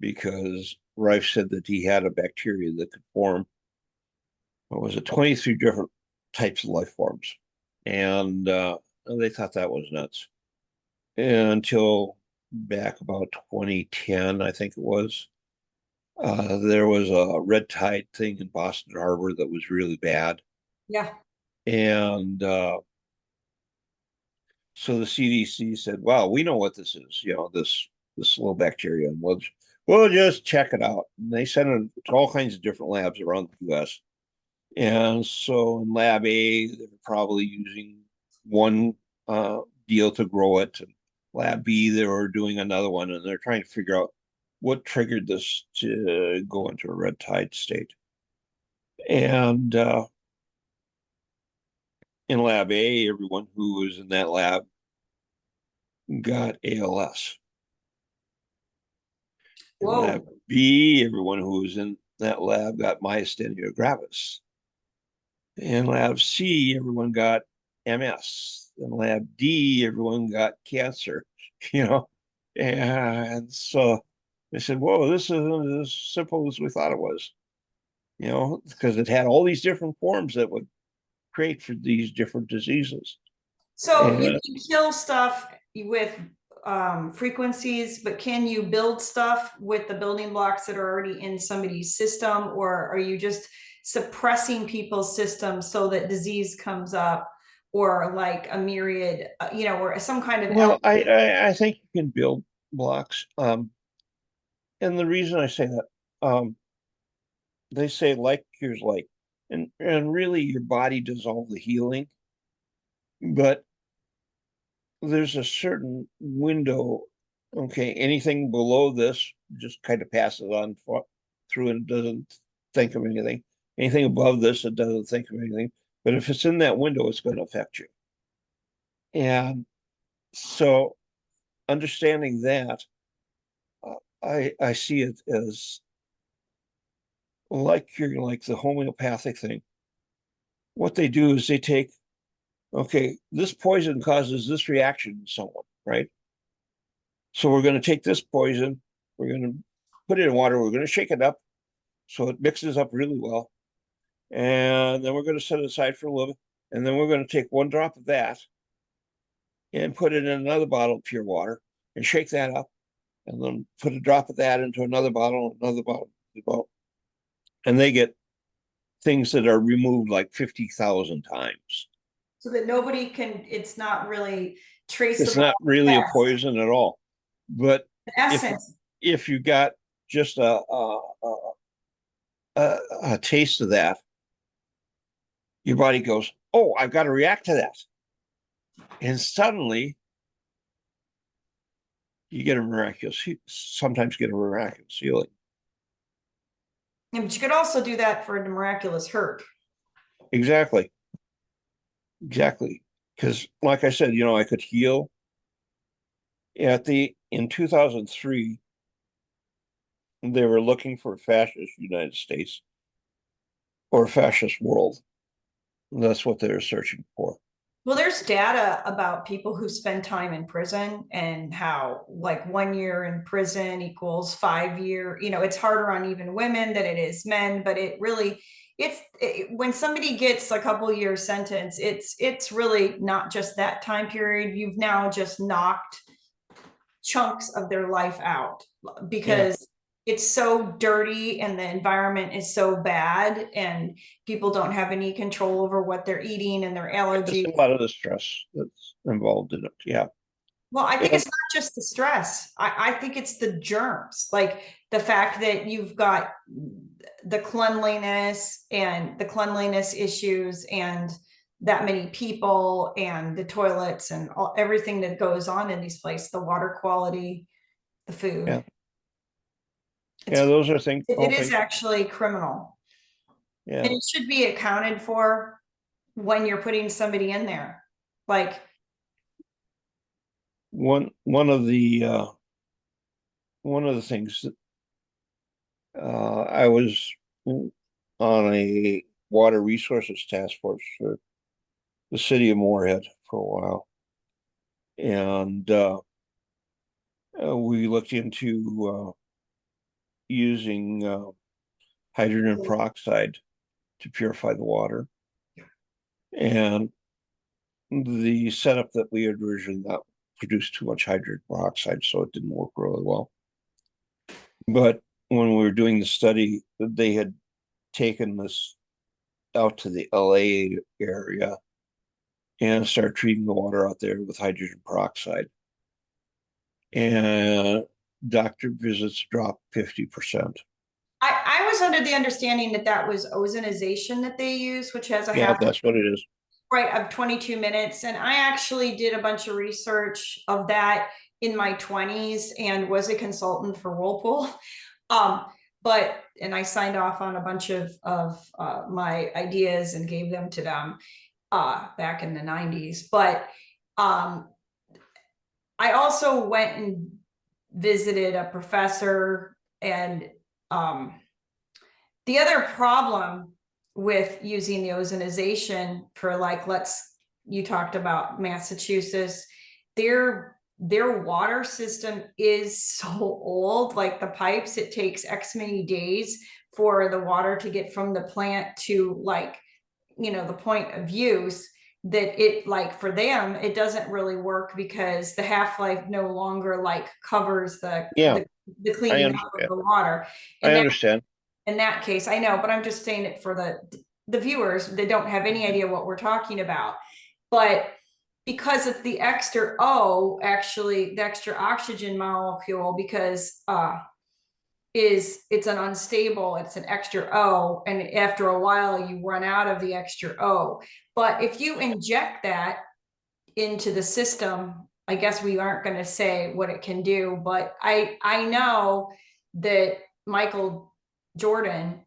because Rife said that he had a bacteria that could form, what was it, 23 different types of life forms. And they thought that was nuts until back about 2010, I think it was. There was a red tide thing in Boston Harbor that was really bad. Yeah. And so the CDC said, "Well, we know what this is, this little bacteria, and we'll just check it out." And they sent it to all kinds of different labs around the U.S. And so in Lab A, they're probably using one deal to grow it. And Lab B, they were doing another one, and they're trying to figure out what triggered this to go into a red tide state. And in Lab A, everyone who was in that lab got ALS. In Lab Whoa. B, everyone who was in that lab got myasthenia gravis. In Lab C, everyone got MS. In Lab D, everyone got cancer, you know. And so they said, "Whoa, this isn't as simple as we thought it was," because it had all these different forms that would create for these different diseases. So you And can kill stuff with frequencies, but can you build stuff with the building blocks that are already in somebody's system, or are you just suppressing people's systems so that disease comes up, or like a myriad, or some kind of well, I think you can build blocks. And the reason I say that, they say like cures like, and really your body does all the healing, but there's a certain window. Okay, anything below this just kind of passes on through and doesn't think of anything. Anything above this, it doesn't think of anything. But if it's in that window, it's going to affect you. And so, understanding that, I see it as like you're like the homeopathic thing. What they do is they take, okay, this poison causes this reaction in someone, right? So we're going to take this poison, we're going to put it in water, we're going to shake it up so it mixes up really well. And then we're going to set it aside for a little bit. And then we're going to take one drop of that and put it in another bottle of pure water and shake that up. And then put a drop of that into another bottle, and they get things that are removed like 50,000 times. so that nobody can, it's not really It's traceable not really a as poison at all. But if essence. if you got just a taste of that, your body goes, "Oh, I've got to react to that," and suddenly you get a sometimes get a miraculous healing. But you could also do that for the miraculous hurt. Exactly, exactly. Because, like I said, I could heal. In 2003, they were looking for a fascist United States or a fascist world. That's what they were searching for. Well, there's data about people who spend time in prison and how like 1 year in prison equals 5 year, it's harder on even women than it is men, but it really, when somebody gets a couple year sentence, it's really not just that time period. You've now just knocked chunks of their life out Yeah, because it's so dirty and the environment is so bad and people don't have any control over what they're eating and their it's allergies. a lot of the stress that's involved in it. Yeah, Well, I think and it's not just the stress. I think it's the germs, like the fact that you've got the cleanliness issues and that many people and the toilets and everything that goes on in these places, the water quality, the food. yeah, It's yeah. Those are things. it All is things. actually criminal. And Yeah, it should be accounted for when you're putting somebody in there. Like, one of the things that I was on a water resources task force for the city of Moorhead for a while, and we looked into using hydrogen peroxide to purify the water. And the setup that we had originally got produced too much hydrogen peroxide, so it didn't work really well. But when we were doing the study, they had taken this out to the LA area and started treating the water out there with hydrogen peroxide. And doctor visits dropped 50%. I was under the understanding that that was ozonization that they use, which has a Yeah, half that's what it is. right of 22 minutes. And I actually did a bunch of research of that in my 20s and was a consultant for Whirlpool. Um, and I signed off on a bunch of my ideas and gave them to them back in the 90s. But I also went and visited a professor, and the other problem with using the ozonization for, like, you talked about Massachusetts, their water system is so old, like the pipes, it takes X many days for the water to get from the plant to, like, the point of use, that it, like, for them it doesn't really work because the half-life no longer, like, covers the Yeah, the I cleaning up of understand. the water. I And understand. in that case, I know, but I'm just saying it for the viewers. They don't have any idea what we're talking about. But because it's the extra O, actually, the extra oxygen molecule, because it's an unstable, it's an extra O, and after a while you run out of the extra O. But if you inject that into the system, I guess we aren't going to say what it can do, but I know that Michael Jordan,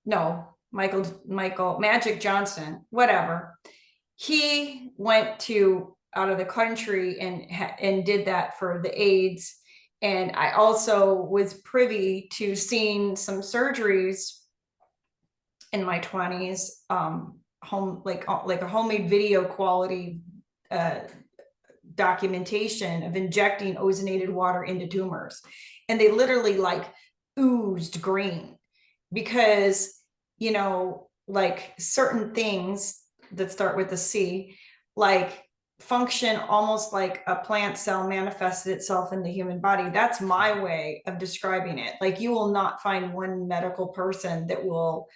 no, Michael Magic Johnson, whatever, he went to out of the country and did that for the AIDS. And I also was privy to seeing some surgeries in my 20s, home, like a homemade video quality uh, documentation of injecting ozonated water into tumors, and they literally, like, oozed green because, like, certain things that start with a C, like, function almost like a plant cell manifested itself in the human body. That's my way of describing it. Like, you will not find one medical person that will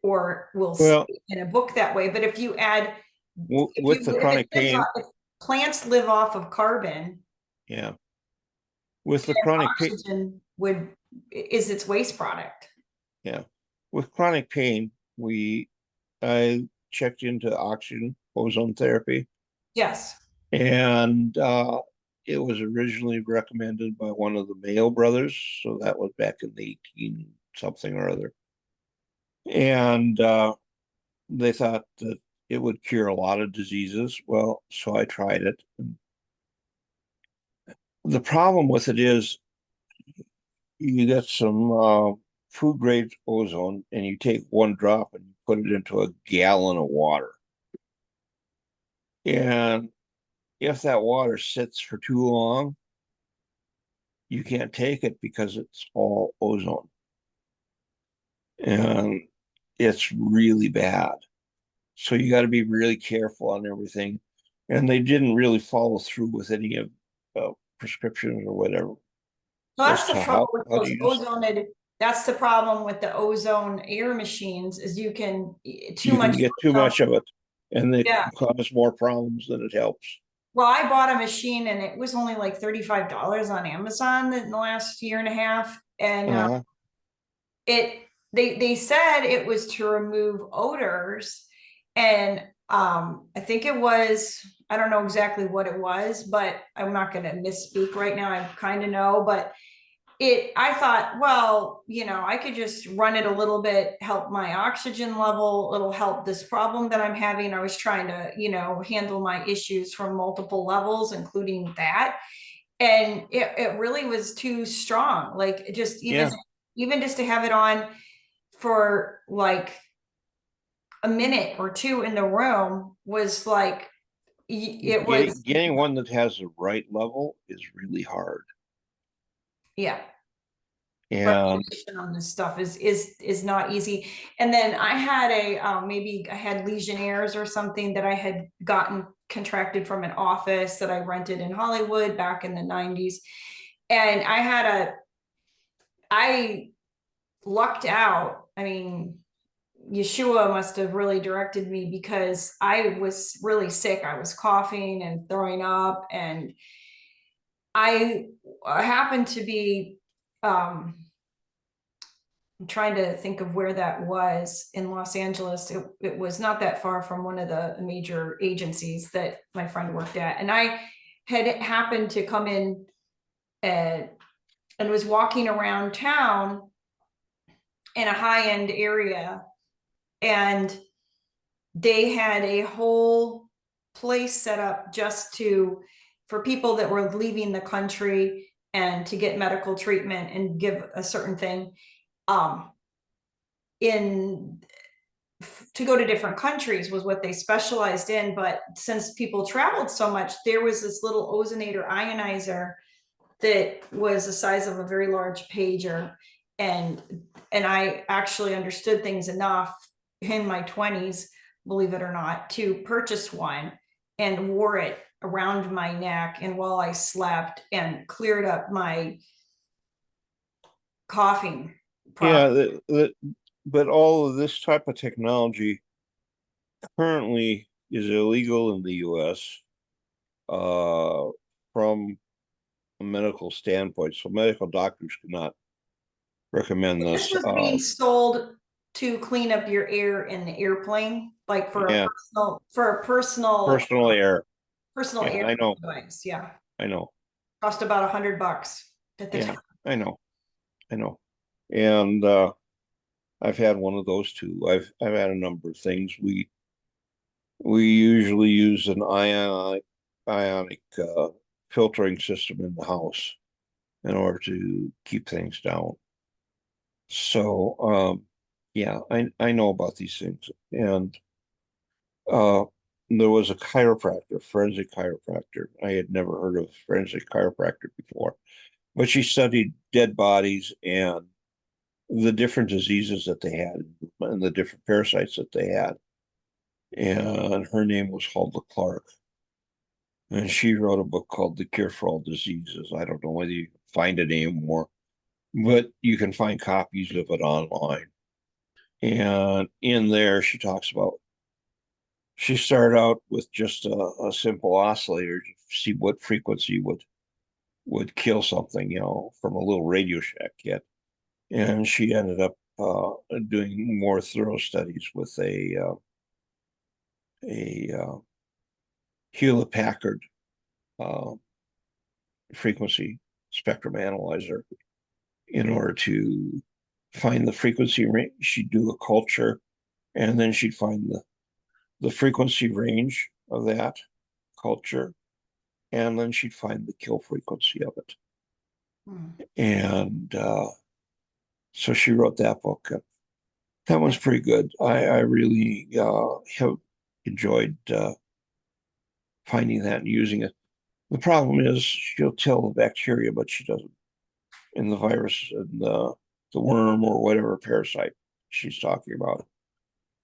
Well, in a book that way. But if you add, with the if it chronic lives pain, off, if plants live off of carbon, yeah, with the chronic pain, oxygen would is its waste product. yeah, with chronic pain, I checked into oxygen ozone therapy, Yes. and it was originally recommended by one of the Mayo brothers, so that was back in the 18 something or other, and they thought that it would cure a lot of diseases. Well, so I tried it. The problem with it is you get some food grade ozone and you take one drop and you put it into a gallon of water. And if that water sits for too long, you can't take it because it's all ozone. And it's really bad. So you got to be really careful on everything. And they didn't really follow through with any of prescriptions or whatever So as that's the to trouble with how to those use it. ozoned. That's the problem with the ozone air machines, is you can too You can much get too ozone. much of it and it Yeah. can cause more problems than it helps. Well, I bought a machine and it was only like $35 on Amazon in the last year and a half. And Uh-huh. it they said it was to remove odors. And I think it was, I don't know exactly what it was, but I'm not going to misspeak right now. I kind of know, but I thought, well, I could just run it a little bit, help my oxygen level, it'll help this problem that I'm having. I was trying to, handle my issues from multiple levels, including that. And it really was too strong. Like, it just, Yeah. even just to have it on for like a minute or two in the room was like, it was, Getting one that has the right level is really hard. yeah. And Regulation on this stuff is not easy. And then I had maybe I had Legionnaires or something that I had gotten contracted from an office that I rented in Hollywood back in the 90s. And I lucked out. I mean, Yeshua must have really directed me because I was really sick. I was coughing and throwing up, and I happened to be I'm trying to think of where that was in Los Angeles. It was not that far from one of the major agencies that my friend worked at. And I had happened to come in and, and was walking around town in a high-end area, and they had a whole place set up just for people that were leaving the country and to get medical treatment and give a certain thing. In to go to different countries was what they specialized in. But since people traveled so much, there was this little ozonator ionizer that was the size of a very large pager. And I actually understood things enough in my 20s, believe it or not, to purchase one and wore it around my neck and while I slept, and cleared up my coughing problem. yeah, but all of this type of technology currently is illegal in the US from a medical standpoint. So medical doctors cannot recommend This this. was being sold to clean up your air in the airplane, like Yeah, for a personal air. personal Yeah, air I know. device. Yeah, I know. cost about $100 at the Yeah, time. I know. I know. And I've had one of those too. I've had a number of things. We usually use an ionic filtering system in the house in order to keep things down. So yeah, I know about these things. And uh there was a chiropractor, forensic chiropractor. I had never heard of forensic chiropractor before, but she studied dead bodies and the different diseases that they had and the different parasites that they had. And her name was Hulda Clark. And she wrote a book called The Cure for All Diseases. I don't know whether you can find it anymore, but you can find copies of it online. And in there, she talks about she started out with just a simple oscillator to see what frequency would kill something, from a little Radio Shack kit. And she ended up doing more thorough studies with a Hewlett Packard uh, frequency spectrum analyzer in order to find the frequency range. She'd do a culture, and then she'd find the frequency range of that culture, and then she'd find the kill frequency of it. Hmm. And so she wrote that book. That one's pretty good. I really have enjoyed finding that and using it. The problem is she'll tell the bacteria, but she doesn't in the virus and the worm or whatever parasite she's talking about,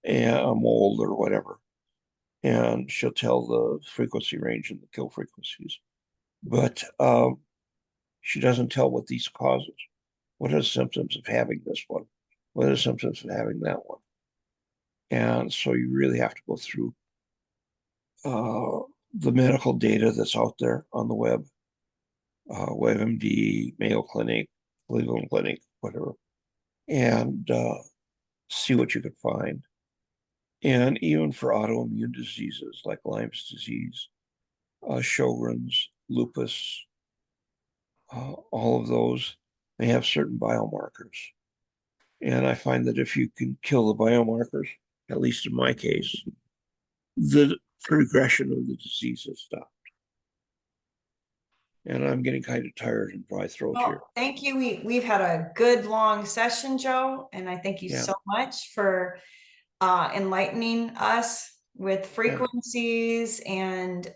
and a mold or whatever. And she'll tell the frequency range and the kill frequencies. But she doesn't tell what these causes. What are the symptoms of having this one? What are the symptoms of having that one? And so you really have to go through uh, the medical data that's out there on the web, WebMD, Mayo Clinic, Cleveland Clinic, whatever, and see what you can find. And even for autoimmune diseases like Lyme's disease, Sjogren's, lupus, all of those, they have certain biomarkers. And I find that if you can kill the biomarkers, at least in my case, the progression of the disease is stopped. And I'm getting kind of tired and dry throat here. Well, thank you. We've had a good long session, Joe, and I thank you Yeah, so much for enlightening us with yeah, frequencies and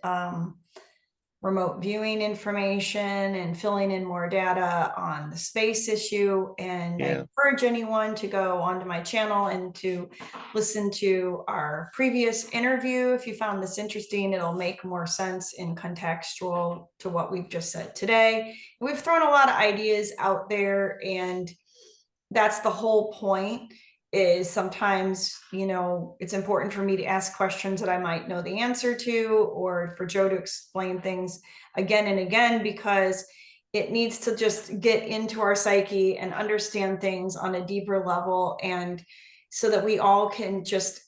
remote viewing information and filling in more data on the space issue. And I Yeah. encourage anyone to go onto my channel and to listen to our previous interview. If you found this interesting, it'll make more sense in contextual to what we've just said today. We've thrown a lot of ideas out there, and that's the whole point. Is sometimes, you know, it's important for me to ask questions that I might know the answer to, or for Joe to explain things again and again, because it needs to just get into our psyche and understand things on a deeper level, and so that we all can just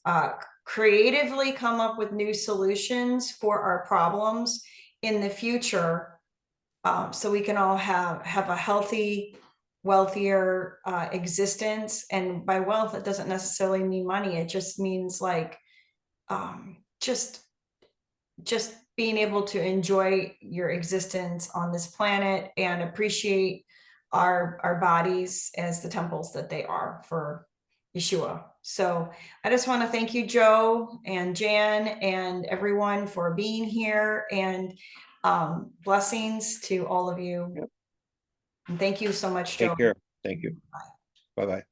creatively come up with new solutions for our problems in the future, so we can all have a healthy, wealthier existence. And by wealth, it doesn't necessarily mean money. It just means like um, just just being able to enjoy your existence on this planet and appreciate our bodies as the temples that they are for Yeshua. So I just want to thank you, Joe and Jan and everyone, for being here, and blessings to all of you. Yep. And thank you so much, Joe. Take care. Thank you. Bye-bye.